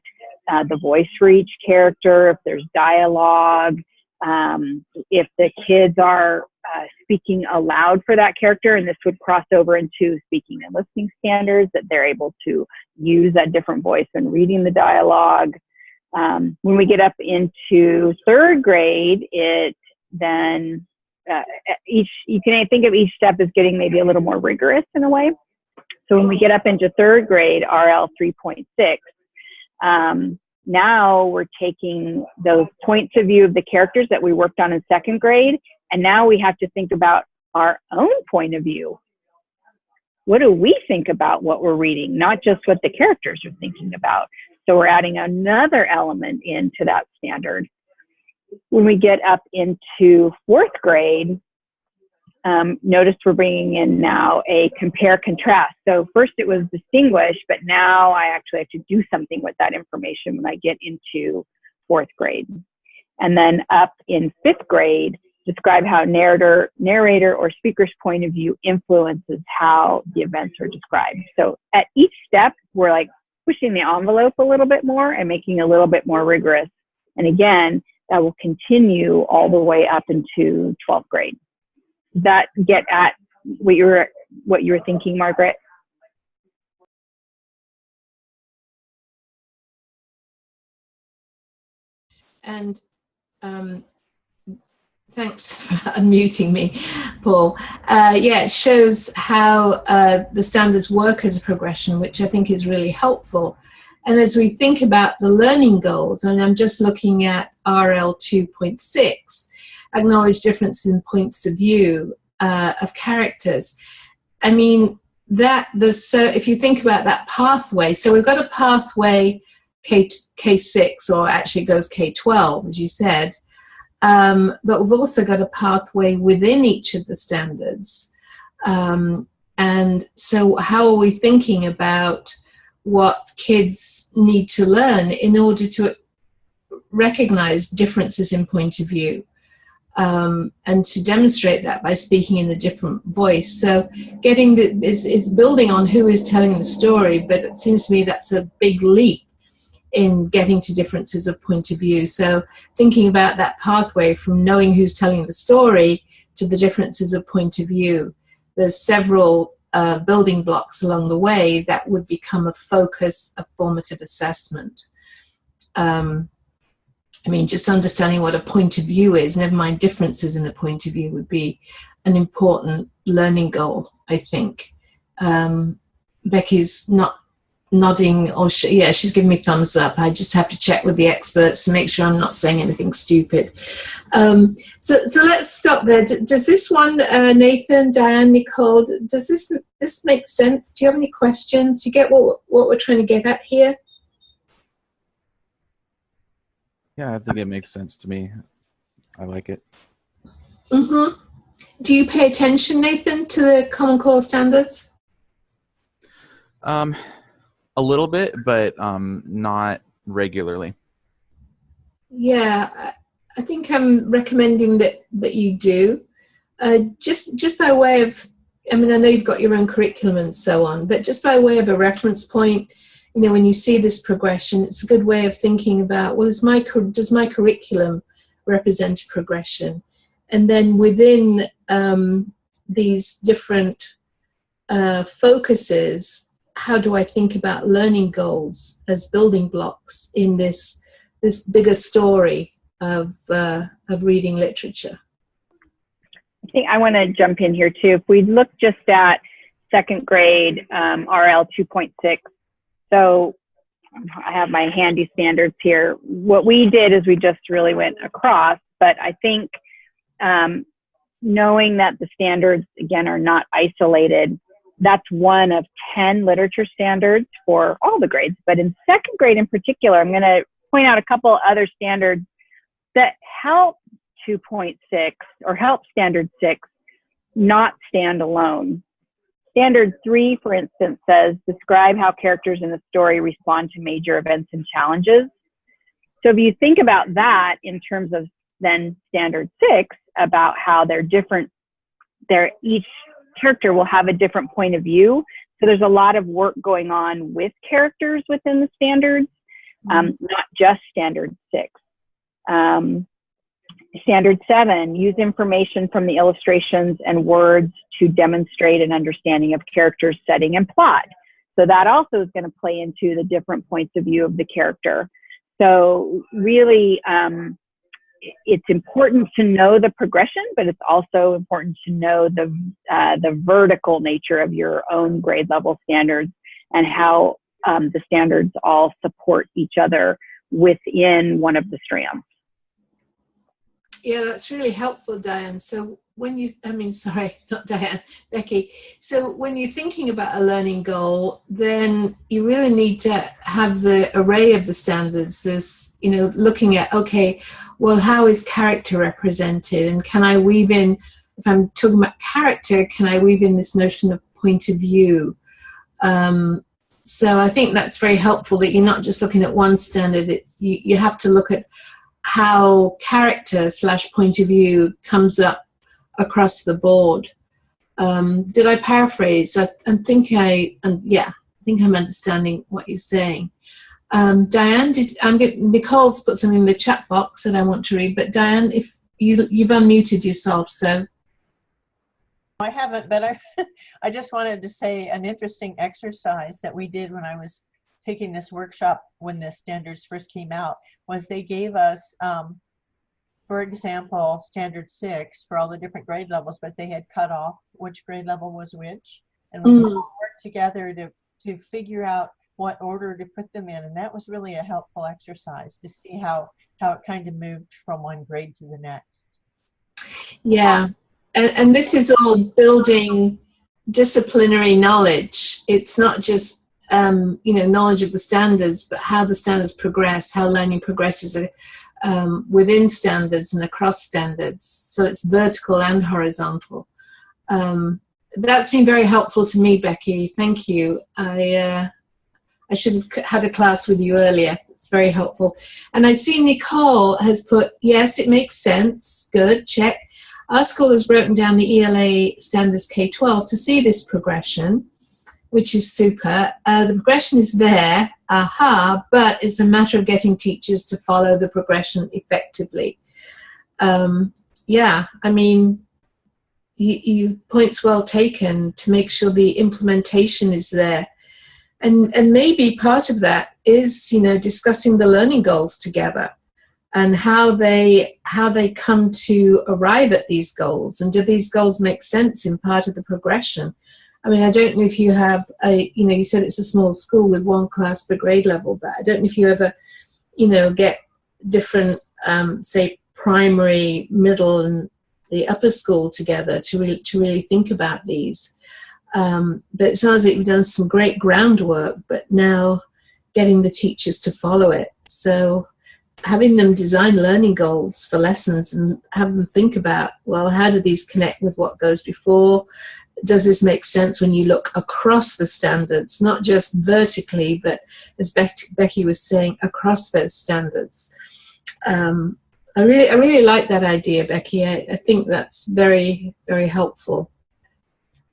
the voice for each character, if there's dialogue, if the kids are speaking aloud for that character, and this would cross over into speaking and listening standards, that they're able to use that different voice when reading the dialogue. When we get up into third grade, it then you can think of each step as getting maybe a little more rigorous in a way. So when we get up into third grade, RL 3.6, now we're taking those points of view of the characters that we worked on in second grade, and now we have to think about our own point of view. What do we think about what we're reading, not just what the characters are thinking about? So we're adding another element into that standard. When we get up into fourth grade, notice we're bringing in now a compare-contrast. So first it was distinguish, but now I actually have to do something with that information when I get into fourth grade. And then up in fifth grade, describe how narrator or speaker's point of view influences how the events are described. So at each step, we're like pushing the envelope a little bit more and making it a little bit more rigorous. And again, that will continue all the way up into 12th grade. Does that get at what you were thinking, Margaret? And thanks for unmuting me, Paul. Yeah, it shows how the standards work as a progression, which I think is really helpful. And as we think about the learning goals, and I'm just looking at RL 2.6, acknowledge differences in points of view of characters. I mean, so if you think about that pathway, so we've got a pathway K6, or actually it goes K12, as you said, but we've also got a pathway within each of the standards. And so how are we thinking about what kids need to learn in order to recognize differences in point of view, and to demonstrate that by speaking in a different voice? So getting is building on who is telling the story, but it seems to me that's a big leap in getting to differences of point of view. So thinking about that pathway from knowing who's telling the story to the differences of point of view, there's several building blocks along the way that would become a focus of formative assessment. I mean, just understanding what a point of view is, never mind differences in the point of view, would be an important learning goal, I think. Becky's not nodding, or yeah, she's giving me thumbs up. I just have to check with the experts to make sure I'm not saying anything stupid. So let's stop there. Does this one, Nathan, Diane, Nicole, does this make sense? Do you have any questions? Do you get what we're trying to get at here? Yeah, I think it makes sense to me. I like it. Mm-hmm. Do you pay attention, Nathan, to the Common Core standards? A little bit, but not regularly. Yeah, I think I'm recommending that you do. Just by way of, I mean, I know you've got your own curriculum and so on, but just by way of a reference point, you know, when you see this progression, it's a good way of thinking about, well, does my curriculum represent a progression? And then within these different focuses, how do I think about learning goals as building blocks in this bigger story of reading literature? I think I want to jump in here too. If we look just at second grade, RL 2.6, so I have my handy standards here. What we did is we just really went across, but I think knowing that the standards, again, are not isolated, that's one of 10 literature standards for all the grades. But in second grade in particular, I'm going to point out a couple other standards that help 2.6 or help Standard 6 not stand alone. Standard 3, for instance, says, describe how characters in the story respond to major events and challenges. So if you think about that in terms of then Standard 6, about how they're different, each character will have a different point of view. So there's a lot of work going on with characters within the standards, not just Standard 6. Standard 7, use information from the illustrations and words to demonstrate an understanding of characters, setting, and plot. So that also is going to play into the different points of view of the character. So really, it's important to know the progression, but it's also important to know the vertical nature of your own grade level standards and how the standards all support each other within one of the strands. Yeah, that's really helpful, Diane. So when you, not Diane, Becky. So when you're thinking about a learning goal, then you really need to have the array of the standards. There's, looking at, okay, well, how is character represented? And can I weave in, if I'm talking about character, can I weave in this notion of point of view? So I think that's very helpful that you're not just looking at one standard. You have to look at how character / point of view comes up across the board. Did I paraphrase? I think I'm understanding what you're saying. Diane, Nicole's put something in the chat box that I want to read, but Diane, if you've unmuted yourself, so. I haven't, but I just wanted to say an interesting exercise that we did when I was taking this workshop when the standards first came out was they gave us, for example, Standard 6 for all the different grade levels, but they had cut off which grade level was which. And we worked together to figure out what order to put them in. And that was really a helpful exercise to see how it kind of moved from one grade to the next. Yeah, and this is all building disciplinary knowledge. It's not just knowledge of the standards, but how the standards progress, how learning progresses within standards and across standards. So it's vertical and horizontal. That's been very helpful to me, Becky. Thank you. I should have had a class with you earlier. It's very helpful. And I see Nicole has put, yes, it makes sense. Good, check. Our school has broken down the ELA standards K-12 to see this progression, which is super. The progression is there, but it's a matter of getting teachers to follow the progression effectively. You points well taken to make sure the implementation is there. And maybe part of that is, discussing the learning goals together and how they come to arrive at these goals. And do these goals make sense in part of the progression? I don't know if you have you said it's a small school with one class per grade level, but I don't know if you ever, get different, say, primary, middle, and the upper school together to really think about these. But it sounds like you've done some great groundwork, but now getting the teachers to follow it. So having them design learning goals for lessons and have them think about, well, how do these connect with what goes before? Does this make sense when you look across the standards, not just vertically, but as Becky was saying, across those standards? I really like that idea, Becky. I think that's very, very helpful.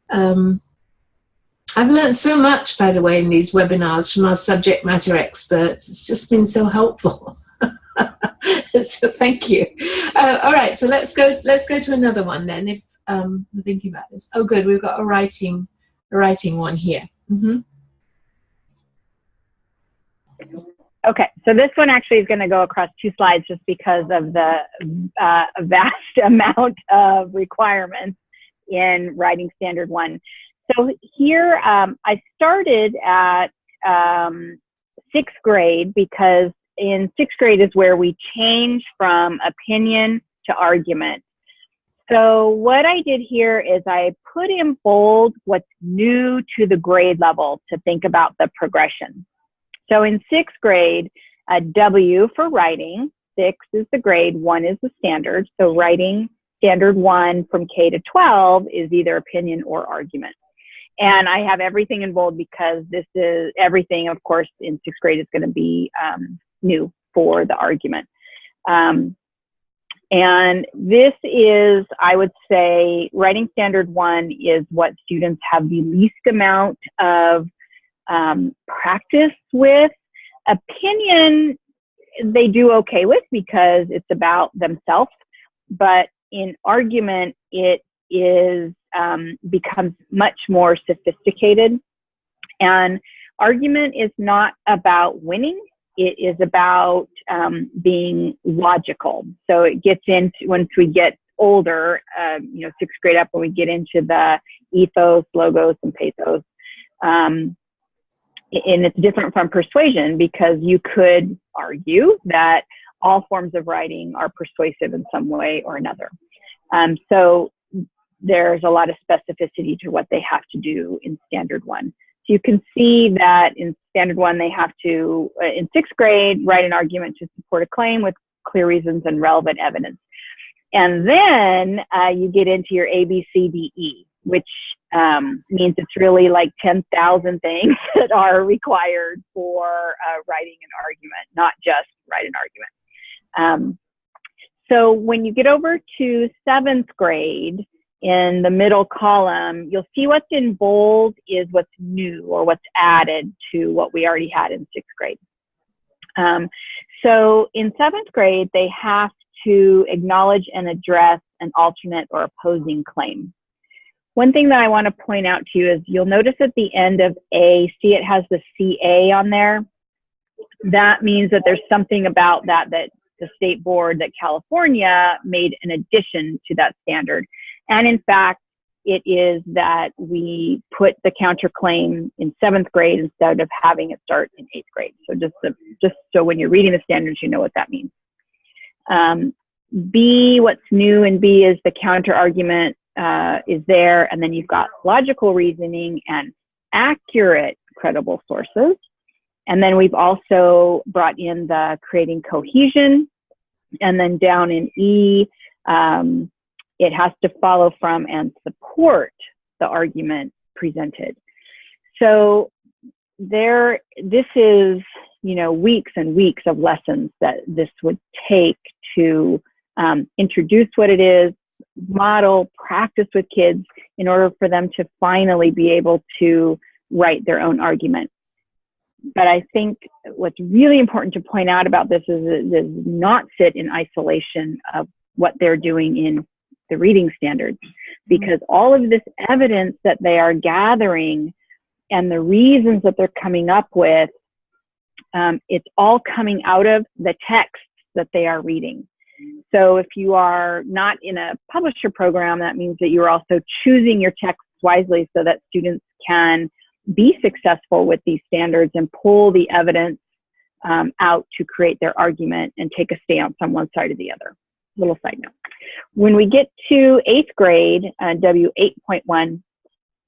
I've learned so much, by the way, in these webinars from our subject matter experts. It's just been so helpful. So thank you. All right, so let's go to another one then. If we're thinking about this. Oh, good. We've got a writing one here. Okay, so this one actually is going to go across 2 slides just because of the vast amount of requirements in writing Standard 1. So here I started at 6th grade because in 6th grade is where we change from opinion to argument. So what I did here is I put in bold what's new to the grade level to think about the progression. So in 6th grade, W for writing, 6 is the grade, 1 is the standard. So writing standard 1 from K to 12 is either opinion or argument. And I have everything in bold because this is everything, of course, in 6th grade is going to be new for the argument. And this is, I would say, writing standard 1 is what students have the least amount of practice with. Opinion, they do okay with because it's about themselves. But in argument, it is becomes much more sophisticated. And argument is not about winning. It is about being logical. So it gets into, once we get older, 6th grade up, when we get into the ethos, logos, and pathos. And it's different from persuasion because you could argue that all forms of writing are persuasive in some way or another. So there's a lot of specificity to what they have to do in standard 1. So you can see that in standard 1, they have to, in 6th grade, write an argument to support a claim with clear reasons and relevant evidence. And then you get into your A, B, C, D, E, which means it's really like 10,000 things that are required for writing an argument, not just write an argument. So when you get over to 7th grade, in the middle column, you'll see what's in bold is what's new or what's added to what we already had in 6th grade. So in 7th grade, they have to acknowledge and address an alternate or opposing claim. One thing that I want to point out to you is you'll notice at the end of A, see it has the CA on there. That means that there's something about that the state board, that California made an addition to that standard. And in fact, it is that we put the counterclaim in 7th grade instead of having it start in 8th grade. So just so when you're reading the standards, you know what that means. B, what's new in B is the counter argument is there, and then you've got logical reasoning and accurate, credible sources. And then we've also brought in the creating cohesion, and then down in E, it has to follow from and support the argument presented. So this is, weeks and weeks of lessons that this would take to introduce what it is, model, practice with kids in order for them to finally be able to write their own argument. But I think what's really important to point out about this is it does not sit in isolation of what they're doing in the reading standards, because all of this evidence that they are gathering and the reasons that they're coming up with, it's all coming out of the text that they are reading. So if you are not in a publisher program, that means that you're also choosing your texts wisely so that students can be successful with these standards and pull the evidence out to create their argument and take a stance on one side or the other. Little side note. When we get to 8th grade, W8.1,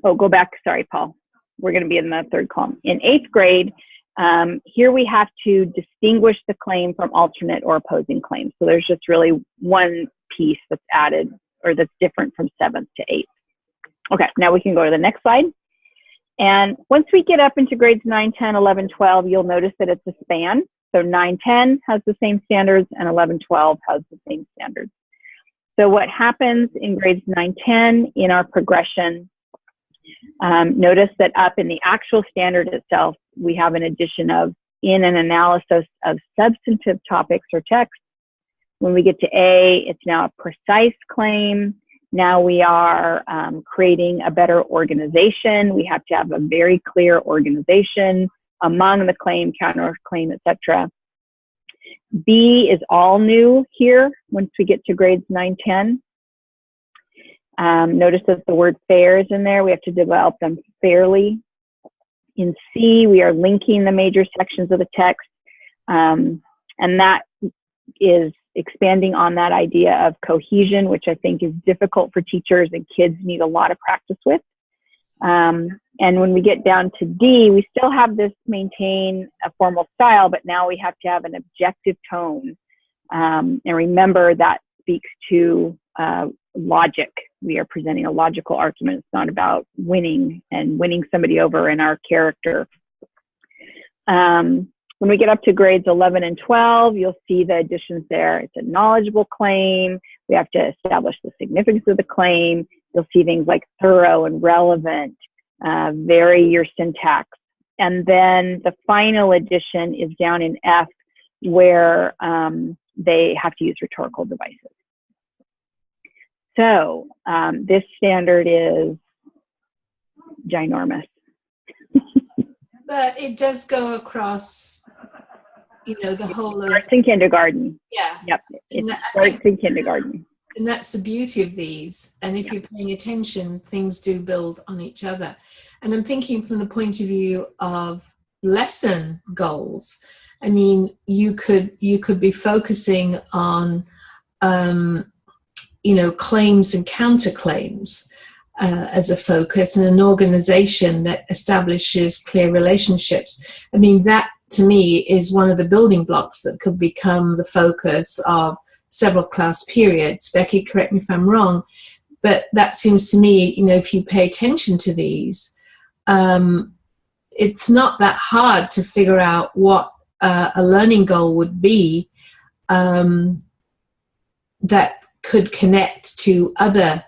go back, sorry, Paul. We're going to be in the 3rd column. In 8th grade, here we have to distinguish the claim from alternate or opposing claims. So there's just really one piece that's added or that's different from 7th to 8th. Okay, now we can go to the next slide. And once we get up into grades 9, 10, 11, 12, you'll notice that it's a span. So 9, 10 has the same standards and 11, 12 has the same standards. So what happens in grades 9, 10 in our progression, notice that up in the actual standard itself, we have an addition of in an analysis of substantive topics or text. When we get to A, it's now a precise claim. Now we are creating a better organization. We have to have a very clear organization among the claim, counterclaim, etc. B is all new here once we get to grades 9, 10. Notice that the word fair is in there. We have to develop them fairly. In C, we are linking the major sections of the text, and that is expanding on that idea of cohesion, which I think is difficult for teachers and kids need a lot of practice with. And when we get down to D, we still have this maintain a formal style, but now we have to have an objective tone And remember, that speaks to logic. We are presenting a logical argument. It's not about winning and winning somebody over in our character. When we get up to grades 11 and 12, you'll see the additions there. It's a knowledgeable claim. We have to establish the significance of the claim. You'll see things like thorough and relevant, vary your syntax. And then the final addition is down in F, where they have to use rhetorical devices. So this standard is ginormous. But it does go across, the whole of... Starts in kindergarten. Yeah. Yep. It starts in kindergarten. And that's the beauty of these. And if you're paying attention, things do build on each other. And I'm thinking from the point of view of lesson goals. I mean, you could be focusing on, claims and counterclaims as a focus, and an organization that establishes clear relationships. I mean, that to me is one of the building blocks that could become the focus of several class periods. Becky, correct me if I'm wrong, but that seems to me, if you pay attention to these, it's not that hard to figure out what a learning goal would be that could connect to other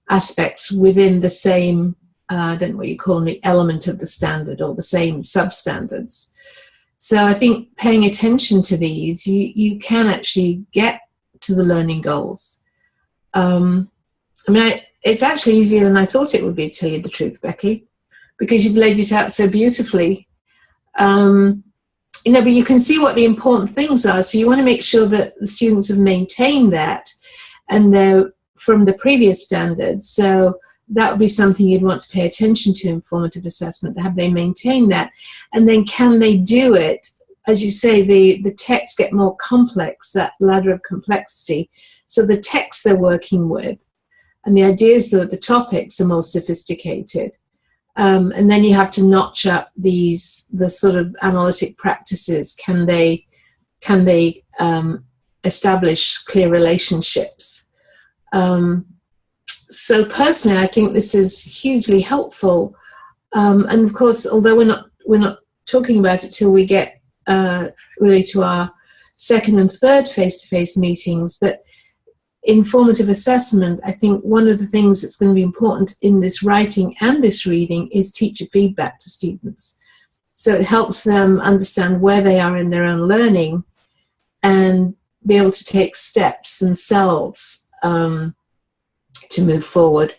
aspects within the same, I don't know what you call them, the element of the standard, or the same substandards. So I think paying attention to these, you can actually get to the learning goals. It's actually easier than I thought it would be, to tell you the truth, Becky, because you've laid it out so beautifully. But you can see what the important things are. So you want to make sure that the students have maintained that, and they're from the previous standards. So that would be something you'd want to pay attention to in formative assessment. Have they maintained that? And then can they do it? As you say, the texts get more complex, that ladder of complexity. So the text they're working with and the ideas, the topics are more sophisticated. And then you have to notch up the sort of analytic practices. Can they establish clear relationships? So personally, I think this is hugely helpful. And of course, although we're not talking about it till we get really to our second and third face-to-face meetings, but in formative assessment, I think one of the things that's going to be important in this writing and this reading is teacher feedback to students. So it helps them understand where they are in their own learning and be able to take steps themselves to move forward.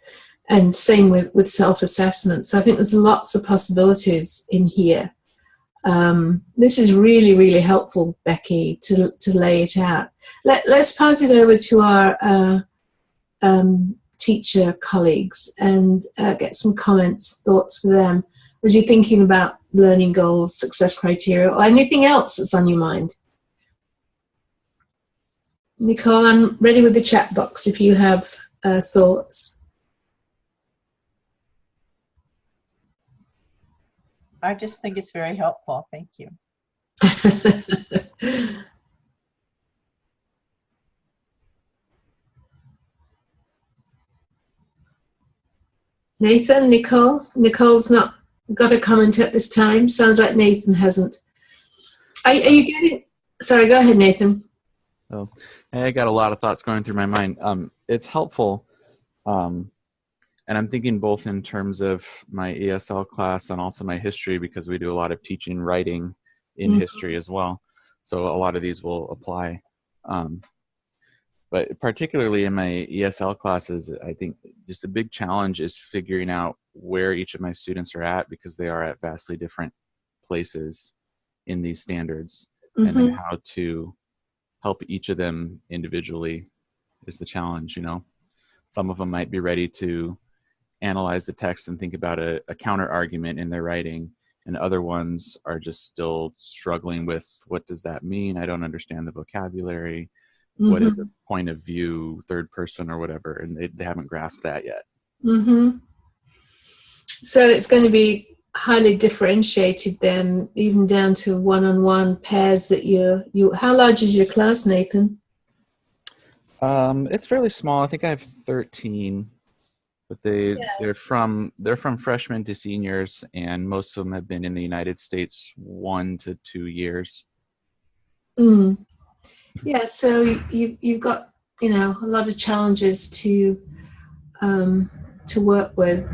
And same with self-assessment. So I think there's lots of possibilities in here. This is really, really helpful, Becky, to lay it out. Let's pass it over to our teacher colleagues and get some comments, thoughts for them as you're thinking about learning goals, success criteria, or anything else that's on your mind. Nicole, I'm ready with the chat box if you have thoughts. I just think it's very helpful. Thank you. Nathan, Nicole? Nicole's not got a comment at this time. Sounds like Nathan hasn't. Are you getting... Sorry, go ahead, Nathan. Oh, I got a lot of thoughts going through my mind. It's helpful, and I'm thinking both in terms of my ESL class and also my history, because we do a lot of teaching writing in history as well. So a lot of these will apply. But particularly in my ESL classes, I think just the big challenge is figuring out where each of my students are at, because they are at vastly different places in these standards, and then how to help each of them individually is the challenge. Some of them might be ready to analyze the text and think about a counter argument in their writing, and other ones are just still struggling with, what does that mean? I don't understand the vocabulary. What is a point of view, third person or whatever, and they haven't grasped that yet. So it's going to be highly differentiated then, even down to one-on-one pairs that you how large is your class, Nathan? It's fairly small. I think I have 13, but they're from freshmen to seniors, and most of them have been in the United States 1 to 2 years. Mm. Yeah, so you've got a lot of challenges to work with.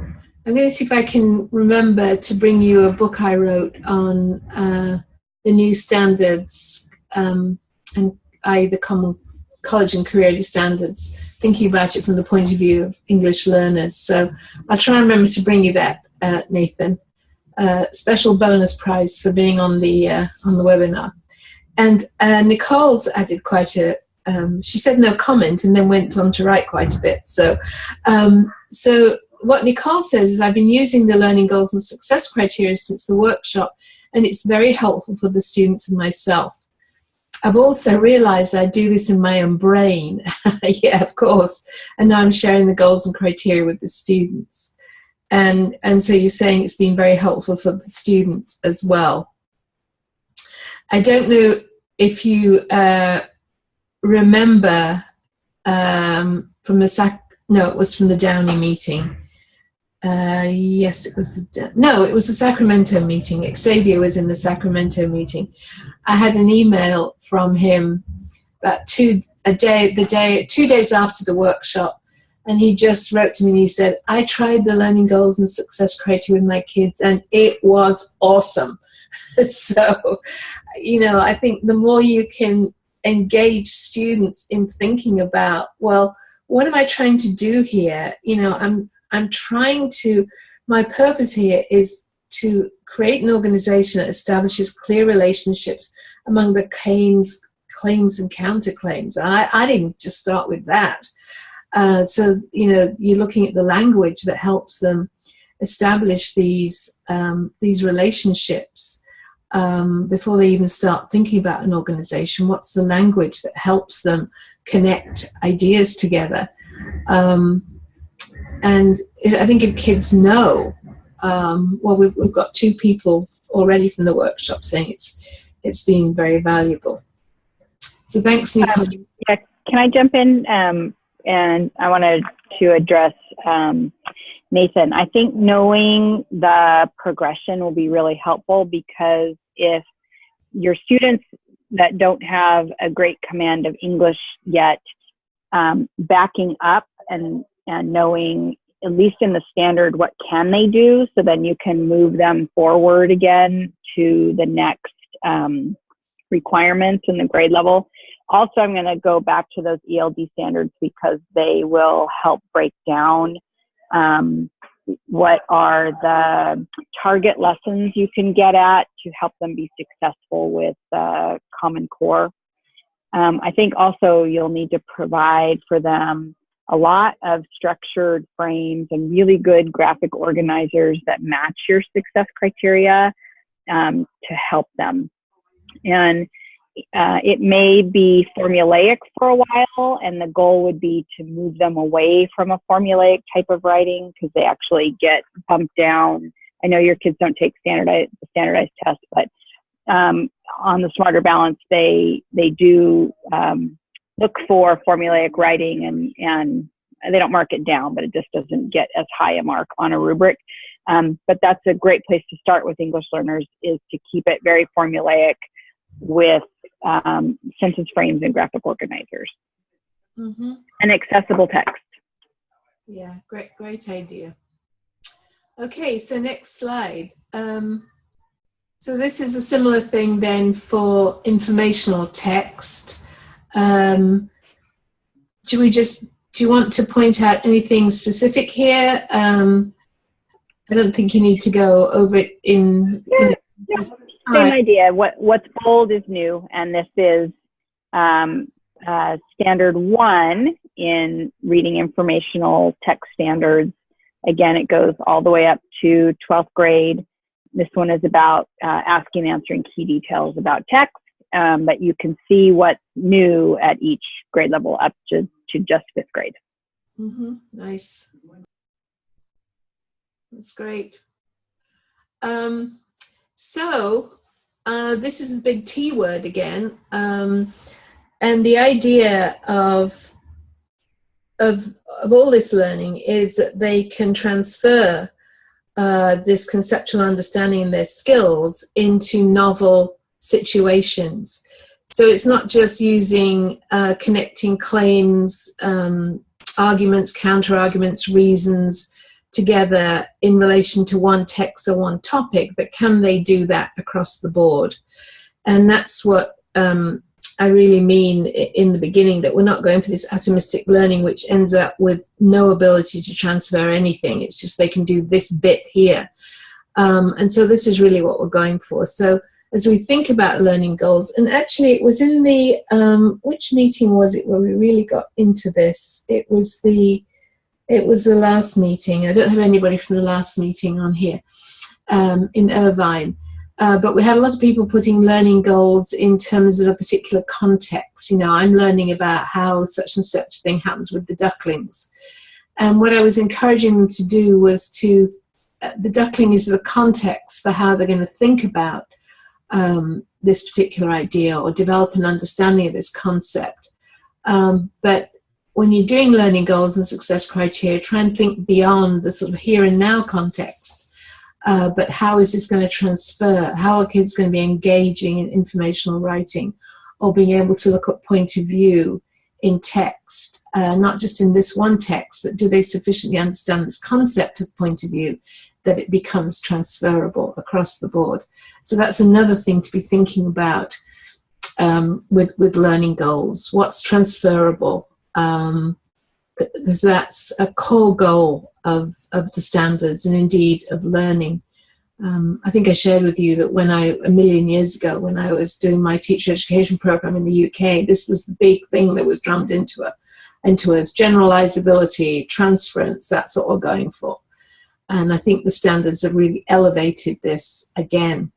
I'm going to see if I can remember to bring you a book I wrote on the new standards and the Common College and Career Standards, thinking about it from the point of view of English learners. So I'll try and remember to bring you that, Nathan. Special bonus prize for being on the webinar. And Nicole's added quite a. She said no comment and then went on to write quite a bit. So what Nicole says is, I've been using the learning goals and success criteria since the workshop, and it's very helpful for the students and myself. I've also realized I do this in my own brain. Yeah, of course. And now I'm sharing the goals and criteria with the students. And so you're saying it's been very helpful for the students as well. I don't know if you remember from the it was from the Downey meeting. Yes, it was it was the Sacramento meeting. Xavier was in the Sacramento meeting. I had an email from him about 2 days after the workshop, and he just wrote to me and he said, I tried the learning goals and success criteria with my kids and it was awesome. So, I think the more you can engage students in thinking about, well, what am I trying to do here? I'm trying to, my purpose here is to create an organization that establishes clear relationships among the claims and counterclaims. I didn't just start with that. So, you're looking at the language that helps them establish these relationships before they even start thinking about an organization. What's the language that helps them connect ideas together? And I think if kids know, we've got 2 people already from the workshop saying it's been very valuable. So thanks, Nicole. Yeah, can I jump in? And I wanted to address Nathan. I think knowing the progression will be really helpful, because if your students that don't have a great command of English yet, backing up and knowing, at least in the standard, what can they do, so then you can move them forward again to the next requirements in the grade level. Also, I'm going to go back to those ELD standards, because they will help break down what are the target lessons you can get at to help them be successful with Common Core. I think also you'll need to provide for them a lot of structured frames and really good graphic organizers that match your success criteria to help them. And it may be formulaic for a while, and the goal would be to move them away from a formulaic type of writing, because they actually get bumped down. I know your kids don't take standardized tests, but on the Smarter Balance, they do look for formulaic writing, and they don't mark it down, but it just doesn't get as high a mark on a rubric. But that's a great place to start with English learners, is to keep it very formulaic with sentence frames and graphic organizers. Mm-hmm. And accessible text. Yeah, great idea. Okay, so next slide. So this is a similar thing then for informational text. Do you want to point out anything specific here? I don't think you need to go over it in. Same idea. What's bold is new, and this is standard 1 in reading informational text standards. Again, it goes all the way up to 12th grade. This one is about asking and answering key details about text, but you can see what's new at each grade level up to just 5th grade. Mm-hmm. Nice. That's great. So this is a big T word again. And the idea of of all this learning is that they can transfer this conceptual understanding and their skills into novel situations. So it's not just using connecting claims, arguments, counter-arguments, reasons together in relation to one text or one topic, but can they do that across the board? And that's what I really mean in the beginning, that we're not going for this atomistic learning which ends up with no ability to transfer anything. It's just they can do this bit here. And so this is really what we're going for. So as we think about learning goals, and actually it was in the, which meeting was it where we really got into this? It was the last meeting. I don't have anybody from the last meeting on here in Irvine. But we had a lot of people putting learning goals in terms of a particular context. You know, I'm learning about how such and such thing happens with the ducklings. And what I was encouraging them to do was to, the duckling is the context for how they're going to think about this particular idea or develop an understanding of this concept. But when you're doing learning goals and success criteria, try and think beyond the sort of here and now context. But how is this going to transfer? How are kids going to be engaging in informational writing or being able to look at point of view in text, not just in this one text, but do they sufficiently understand this concept of point of view that it becomes transferable across the board? So that's another thing to be thinking about with learning goals. What's transferable? Because that's a core goal of the standards and indeed of learning. I think I shared with you that a million years ago, when I was doing my teacher education program in the UK, this was the big thing that was drummed into us. Generalizability, transference, that's what we're going for. And I think the standards have really elevated this again.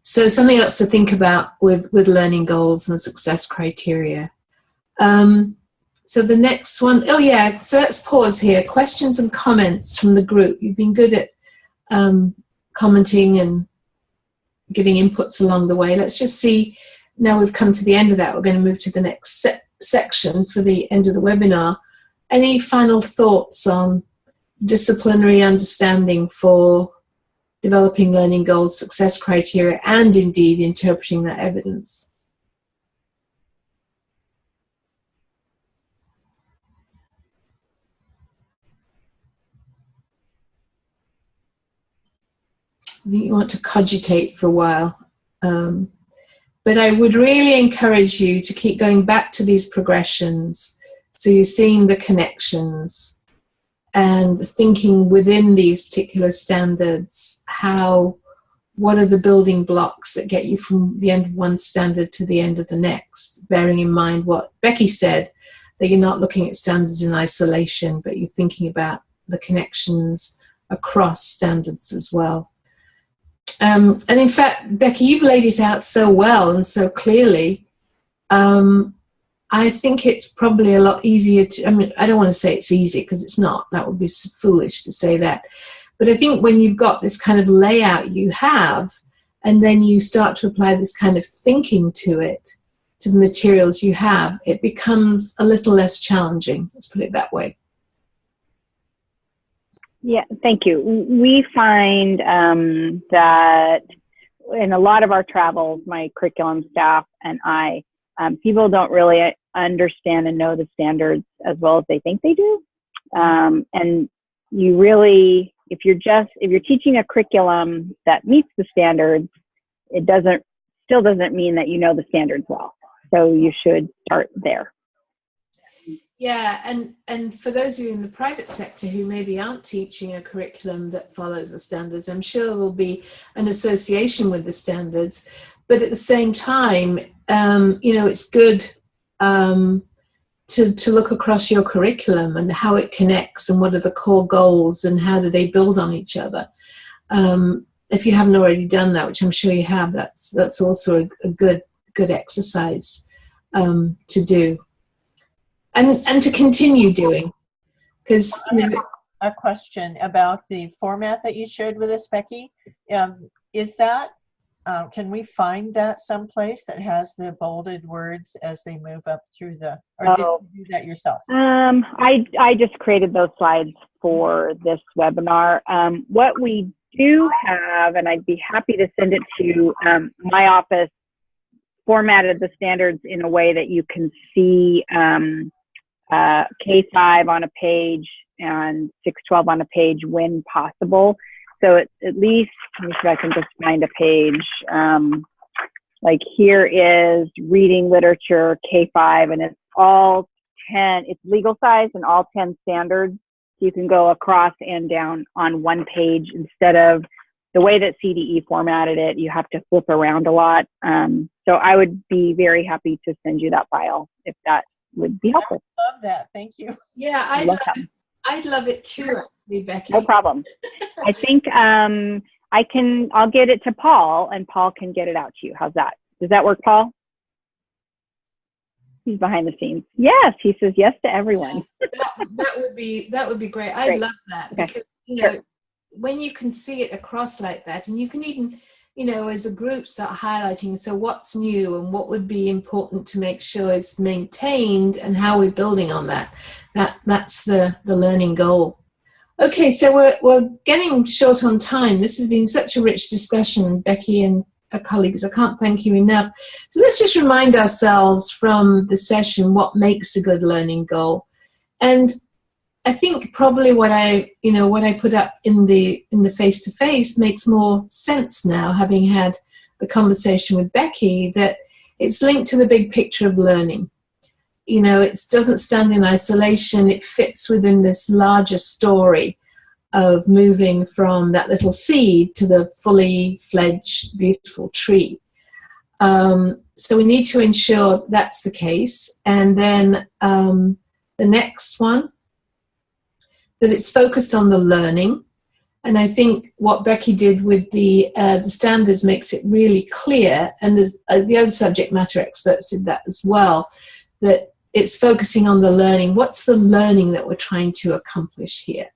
So something else to think about with learning goals and success criteria. So the next one, oh yeah, so let's pause here. Questions and comments from the group. You've been good at commenting and giving inputs along the way. Let's just see, now we've come to the end of that, we're going to move to the next section for the end of the webinar. Any final thoughts on disciplinary understanding for developing learning goals, success criteria, and indeed interpreting that evidence? I think you want to cogitate for a while. But I would really encourage you to keep going back to these progressions. So you're seeing the connections and thinking within these particular standards, what are the building blocks that get you from the end of one standard to the end of the next, bearing in mind what Becky said, that you're not looking at standards in isolation, but you're thinking about the connections across standards as well. And in fact, Becky, you've laid it out so well and so clearly. I think it's probably a lot easier to, I mean, I don't want to say it's easy because it's not. That would be foolish to say that. But I think when you've got this kind of layout you have, and then you start to apply this kind of thinking to it, to the materials you have, it becomes a little less challenging. Let's put it that way. Yeah, thank you. We find that in a lot of our travels, my curriculum staff and I, people don't really understand and know the standards as well as they think they do. And you really, if you're teaching a curriculum that meets the standards, it still doesn't mean that you know the standards well. So you should start there. Yeah, and for those of you in the private sector who maybe aren't teaching a curriculum that follows the standards, I'm sure there'll be an association with the standards. But at the same time, you know, it's good to look across your curriculum and how it connects and what are the core goals and how do they build on each other. If you haven't already done that, which I'm sure you have, that's also a good exercise to do. And to continue doing, because a question about the format that you shared with us, Becky. Is that can we find that someplace that has the bolded words as they move up through the, or did you do that yourself? I just created those slides for this webinar. What we do have, and I'd be happy to send it to my office, formatted the standards in a way that you can see K-5 on a page and 612 on a page when possible. So at least, let me see if I can just find a page. Like here is reading literature K-5, and it's all 10, it's legal size and all 10 standards. You can go across and down on one page instead of the way that CDE formatted it. You have to flip around a lot. So I would be very happy to send you that file if that would be helpful. I love that. Thank you. Yeah, I'd love it too, actually, Becky. No problem. I think I'll get it to Paul, and Paul can get it out to you. How's that? Does that work, Paul? He's behind the scenes. Yes, he says yes to everyone. that would be great. I'd love that, okay. Because know, when you can see it across like that, and you can even, as a group start highlighting, so what's new and what would be important to make sure is maintained and how we're building on that. That's the learning goal. Okay, so we're getting short on time. This has been such a rich discussion, Becky and colleagues. I can't thank you enough. So let's just remind ourselves from the session what makes a good learning goal. And I think probably what I put up in the face-to-face makes more sense now, having had the conversation with Becky, that it's linked to the big picture of learning. It doesn't stand in isolation. It fits within this larger story of moving from that little seed to the fully fledged, beautiful tree. So we need to ensure that's the case. And then the next one, that it's focused on the learning. And I think what Becky did with the standards makes it really clear, and the other subject matter experts did that as well, that it's focusing on the learning. What's the learning that we're trying to accomplish here?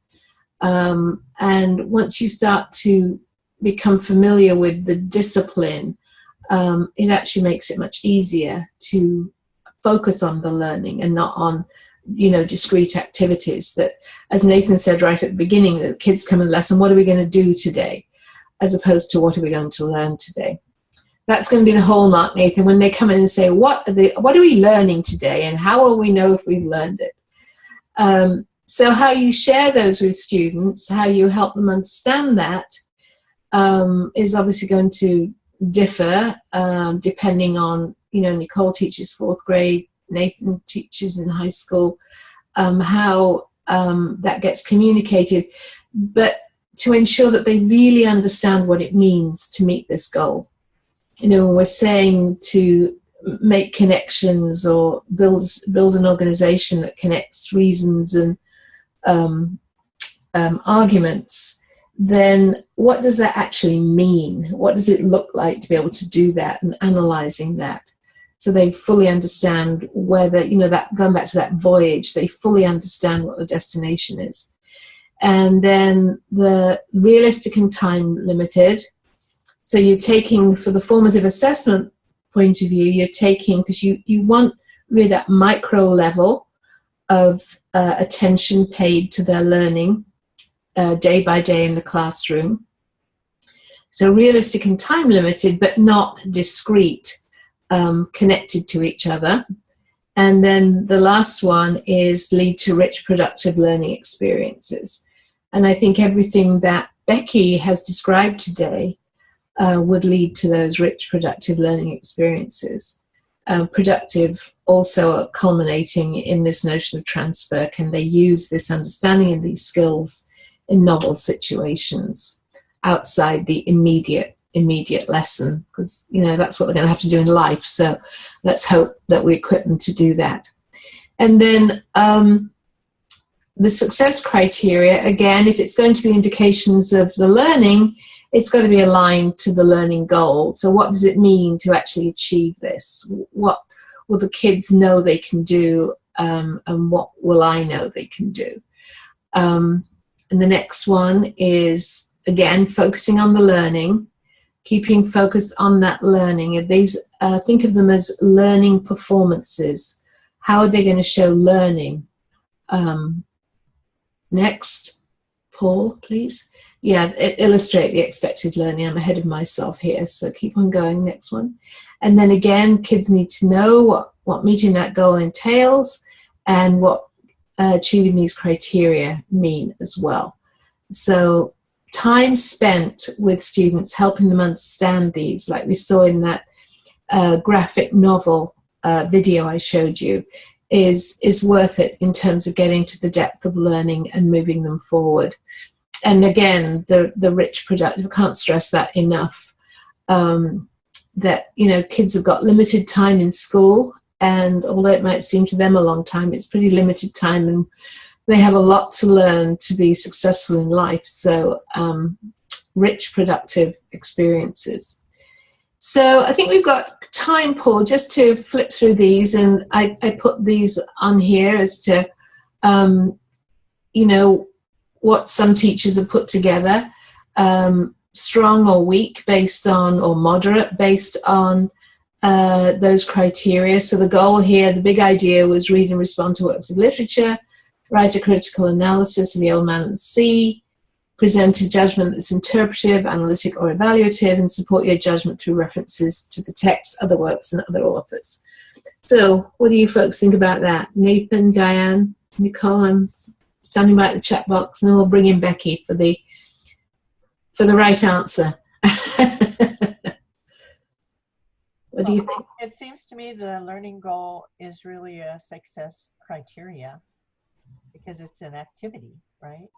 And once you start to become familiar with the discipline, it actually makes it much easier to focus on the learning and not on discrete activities that, as Nathan said right at the beginning, the kids come in the lesson, what are we going to do today? As opposed to what are we going to learn today? That's going to be the hallmark, Nathan, when they come in and say, what are we learning today, and how will we know if we've learned it? So how you share those with students, how you help them understand that, is obviously going to differ depending on, Nicole teaches 4th grade, Nathan teaches in high school, how that gets communicated, but to ensure that they really understand what it means to meet this goal. When we're saying to make connections or build an organization that connects reasons and arguments, then what does that actually mean? What does it look like to be able to do that, and analyzing that? So they fully understand whether, that going back to that voyage, they fully understand what the destination is. And then the realistic and time limited. So you're taking, for the formative assessment point of view, you're taking, because you want really that micro level of attention paid to their learning day by day in the classroom. So realistic and time limited, but not discrete. Connected to each other. And then the last one is lead to rich, productive learning experiences. And I think everything that Becky has described today would lead to those rich, productive learning experiences. Productive also culminating in this notion of transfer. Can they use this understanding and these skills in novel situations outside the immediate lesson, because that's what they're going to have to do in life. So let's hope that we equip them to do that. And then the success criteria, again, if it's going to be indications of the learning, it's got to be aligned to the learning goal. So what does it mean to actually achieve this? What will the kids know they can do, and what will I know they can do? And the next one is, again, focusing on the learning. keeping focused on that learning. And these, think of them as learning performances. How are they going to show learning? Next, Paul, please. Yeah, illustrate the expected learning. I'm ahead of myself here, so keep on going. Next one. And then again, kids need to know what meeting that goal entails and what achieving these criteria mean as well. So time spent with students helping them understand these, like we saw in that graphic novel video I showed you, is worth it in terms of getting to the depth of learning and moving them forward. And again, the rich productive, I can't stress that enough, that, you know, kids have got limited time in school, and although it might seem to them a long time, it's pretty limited time, and they have a lot to learn to be successful in life. So rich productive experiences. So I think we've got time, Paul, just to flip through these, and I put these on here as to, you know, what some teachers have put together, strong or weak based on, or moderate based on those criteria. So the goal here, the big idea was read and respond to works of literature, write a critical analysis of the Old Man and the Sea, present a judgment that's interpretive, analytic, or evaluative, and support your judgment through references to the text, other works, and other authors. So what do you folks think about that? Nathan, Diane, Nicole, I'm standing by at the chat box, and then we'll bring in Becky for the right answer. What do you think? It seems to me the learning goal is really a success criteria because it's an activity, right?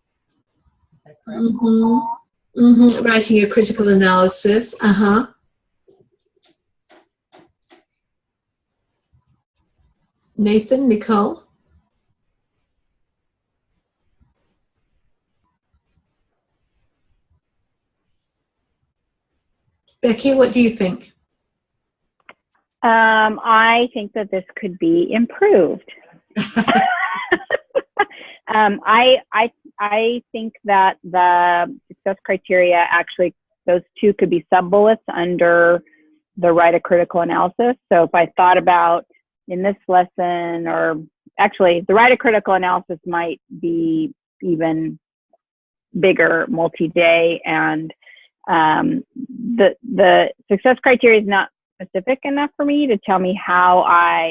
Is that correct? Mm-hmm. Mm-hmm. Writing a critical analysis. Uh-huh. Nathan, Nicole? Becky, what do you think? I think that this could be improved. I think that the success criteria, actually, those two could be sub-bullets under the write a critical analysis. So if I thought about in this lesson, or actually the write a critical analysis might be even bigger, multi-day, and the success criteria is not specific enough for me to tell me how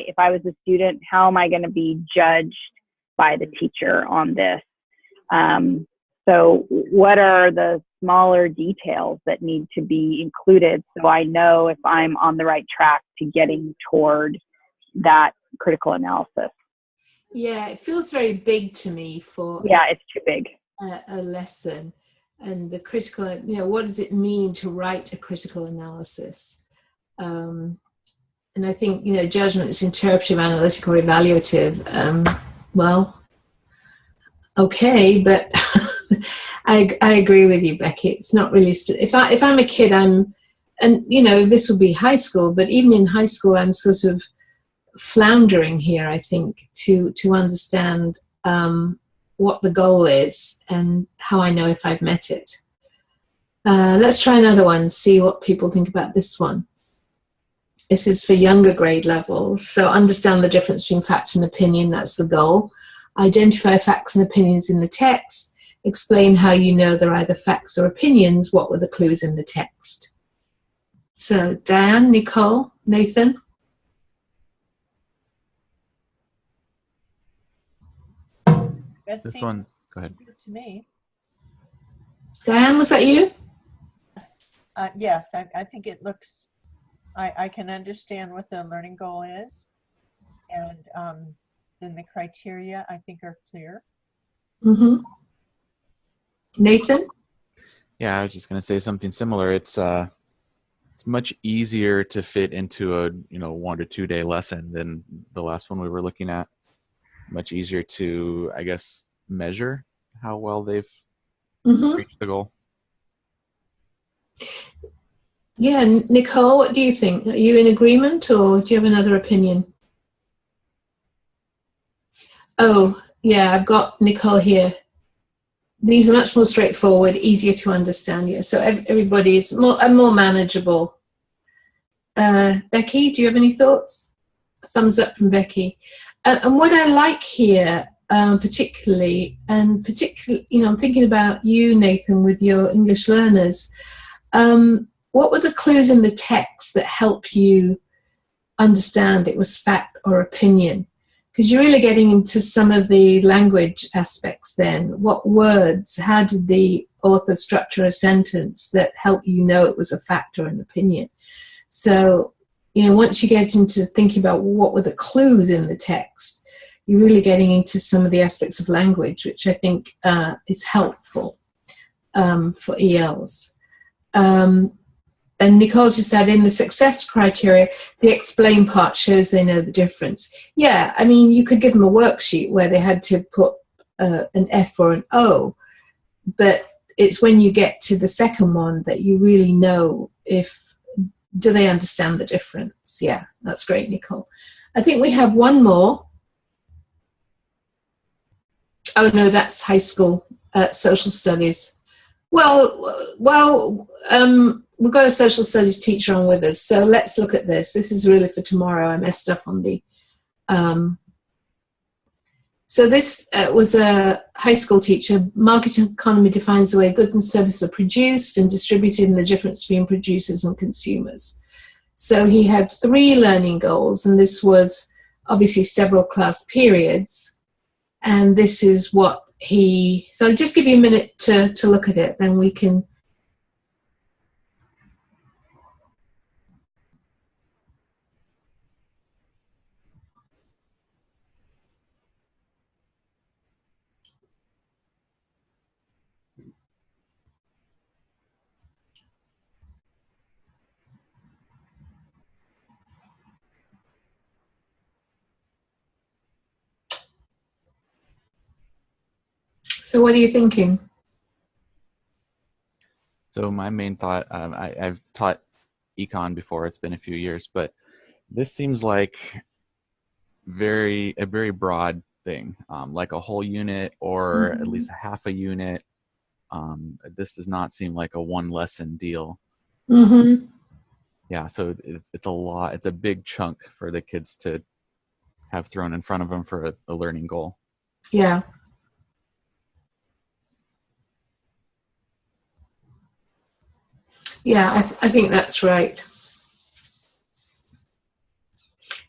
if I was a student, how am I going to be judged by the teacher on this? So what are the smaller details that need to be included so I know if I'm on the right track to getting toward that critical analysis? Yeah, it feels very big to me for it's too big. A lesson. And the critical, you know, what does it mean to write a critical analysis? And I think, you know, judgment is interpretive, analytical, or evaluative. Well, okay, but I agree with you, Becky. It's not really, if I'm a kid, and you know, this would be high school, but even in high school, I'm sort of floundering here, I think, to understand what the goal is and how I know if I've met it. Let's try another one, see what people think about this one. This is for younger grade levels. So understand the difference between fact and opinion, that's the goal. Identify facts and opinions in the text. Explain how you know they're either facts or opinions. What were the clues in the text? So Diane, Nicole, Nathan? This one, go ahead. To me. Diane, was that you? Yes, I think it looks, I can understand what the learning goal is, and then the criteria I think are clear. Mm-hmm. Nathan? Yeah, I was just going to say something similar. It's much easier to fit into a 1 to 2 day lesson than the last one we were looking at. Much easier to, I guess, measure how well they've reached the goal. Yeah, Nicole, what do you think? Are you in agreement, or do you have another opinion? Oh, yeah, I've got Nicole here. these are much more straightforward, easier to understand. Yeah, so everybody is more manageable. Becky, do you have any thoughts? Thumbs up from Becky. And what I like here, particularly, I'm thinking about you, Nathan, with your English learners. What were the clues in the text that help you understand it was fact or opinion? Because you're really getting into some of the language aspects then. What words, how did the author structure a sentence that helped you know it was a fact or an opinion? So, once you get into thinking about what were the clues in the text, you're really getting into some of the aspects of language, which I think is helpful for ELs. And Nicole's just said in the success criteria, the explain part shows they know the difference. Yeah, I mean, you could give them a worksheet where they had to put an F or an O, but it's when you get to the second one that you really know do they understand the difference. Yeah, that's great, Nicole. I think we have one more. Oh no, that's high school social studies. We've got a social studies teacher on with us, so let's look at this. This is really for tomorrow. I messed up on the... So this was a high school teacher. Market economy defines the way goods and services are produced and distributed and the difference between producers and consumers. So he had 3 learning goals, and this was obviously several class periods. And this is what so I'll just give you a minute to look at it, then we can... So what are you thinking? So my main thought, I've taught econ before, it's been a few years, but this seems like a very broad thing, like a whole unit or at least a half a unit. This does not seem like a one lesson deal. Yeah, so it's a lot. It's a big chunk for the kids to have thrown in front of them for a learning goal. Yeah. Yeah, I think that's right.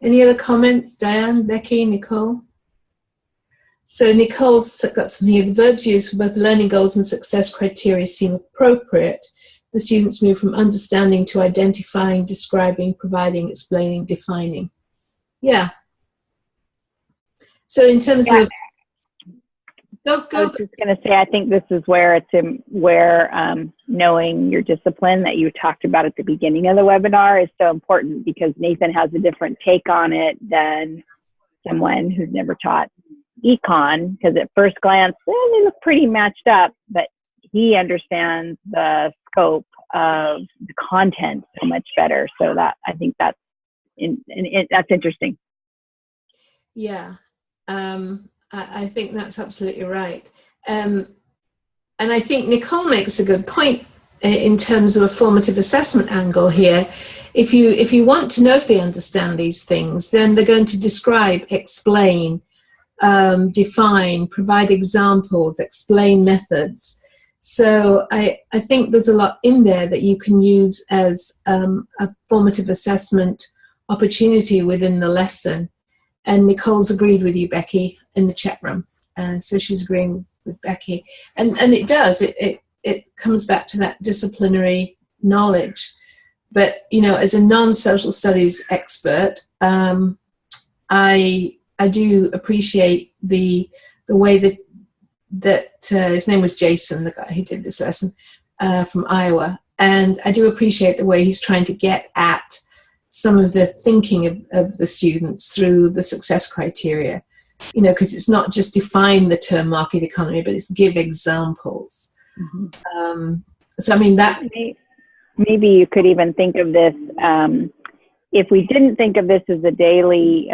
Any other comments, Diane, Becky, Nicole? So Nicole's got something here. The verbs used for both learning goals and success criteria seem appropriate. The students move from understanding to identifying, describing, providing, explaining, defining. Yeah. So in terms of... I was just going to say, I think this is where knowing your discipline that you talked about at the beginning of the webinar is so important, because Nathan has a different take on it than someone who's never taught econ, because at first glance, they look pretty matched up, but he understands the scope of the content so much better. So that, I think that's interesting. Yeah. I think that's absolutely right. And I think Nicole makes a good point in terms of a formative assessment angle here. If you want to know if they understand these things, then they're going to describe, explain, define, provide examples, explain methods. So I think there's a lot in there that you can use as a formative assessment opportunity within the lesson. And Nicole's agreed with you, Becky, in the chat room. So she's agreeing with Becky. And it does. It comes back to that disciplinary knowledge. But, as a non-social studies expert, I do appreciate the way that his name was Jason, the guy who did this lesson, from Iowa. And I do appreciate the way he's trying to get at some of the thinking of the students through the success criteria, because it's not just define the term market economy, but it's give examples. So, I mean, that... Maybe you could even think of this, if we didn't think of this as daily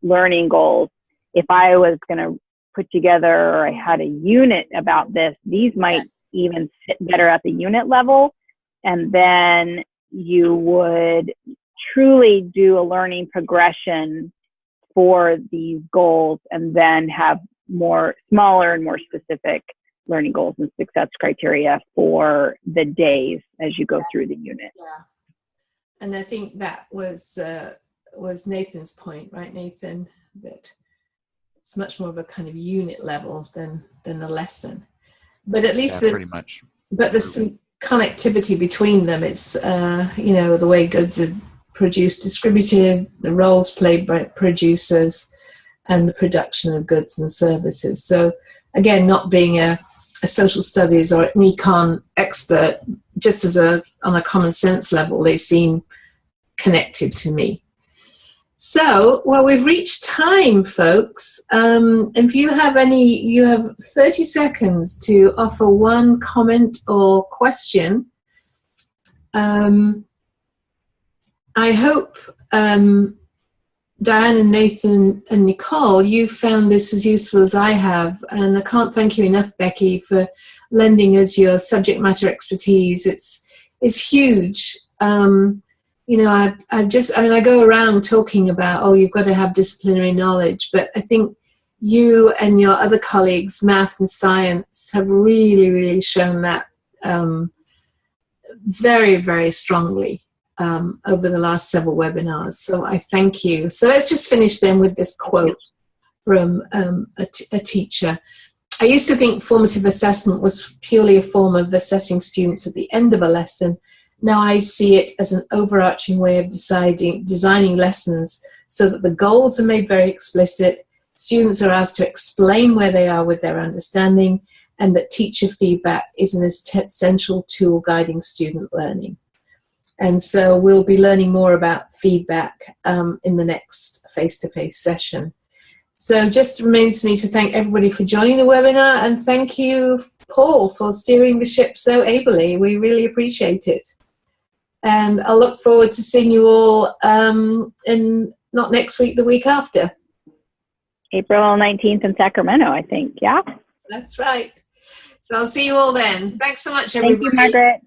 learning goals, if I was going to put together, or I had a unit about this, these might even sit better at the unit level. And then you would truly do a learning progression for these goals, and then have more smaller and more specific learning goals and success criteria for the days as you go through the unit. Yeah. And I think that was Nathan's point, right, Nathan? That it's much more of a kind of unit level than a lesson. But at least pretty much. But there's some connectivity between them. It's the way goods are produced, distributed, the roles played by producers, and the production of goods and services. So again, not being a social studies or an econ expert, just on a common sense level, they seem connected to me. So, well, we've reached time, folks. If you have you have 30 seconds to offer one comment or question. I hope, Diane and Nathan and Nicole, you found this as useful as I have. And I can't thank you enough, Becky, for lending us your subject matter expertise. It's huge. I go around talking about, you've got to have disciplinary knowledge, but I think you and your other colleagues, math and science, have really, really shown that very, very strongly over the last several webinars. So I thank you. So let's just finish then with this quote from a teacher. I used to think formative assessment was purely a form of assessing students at the end of a lesson. Now I see it as an overarching way of designing lessons so that the goals are made very explicit, students are asked to explain where they are with their understanding, and that teacher feedback is an essential tool guiding student learning. And so we'll be learning more about feedback in the next face-to-face session. So just remains me to thank everybody for joining the webinar, and thank you, Paul, for steering the ship so ably. We really appreciate it. And I'll look forward to seeing you all in not next week, the week after. April 19th in Sacramento, I think. Yeah. That's right. So I'll see you all then. Thanks so much, everybody. Thank you, Margaret.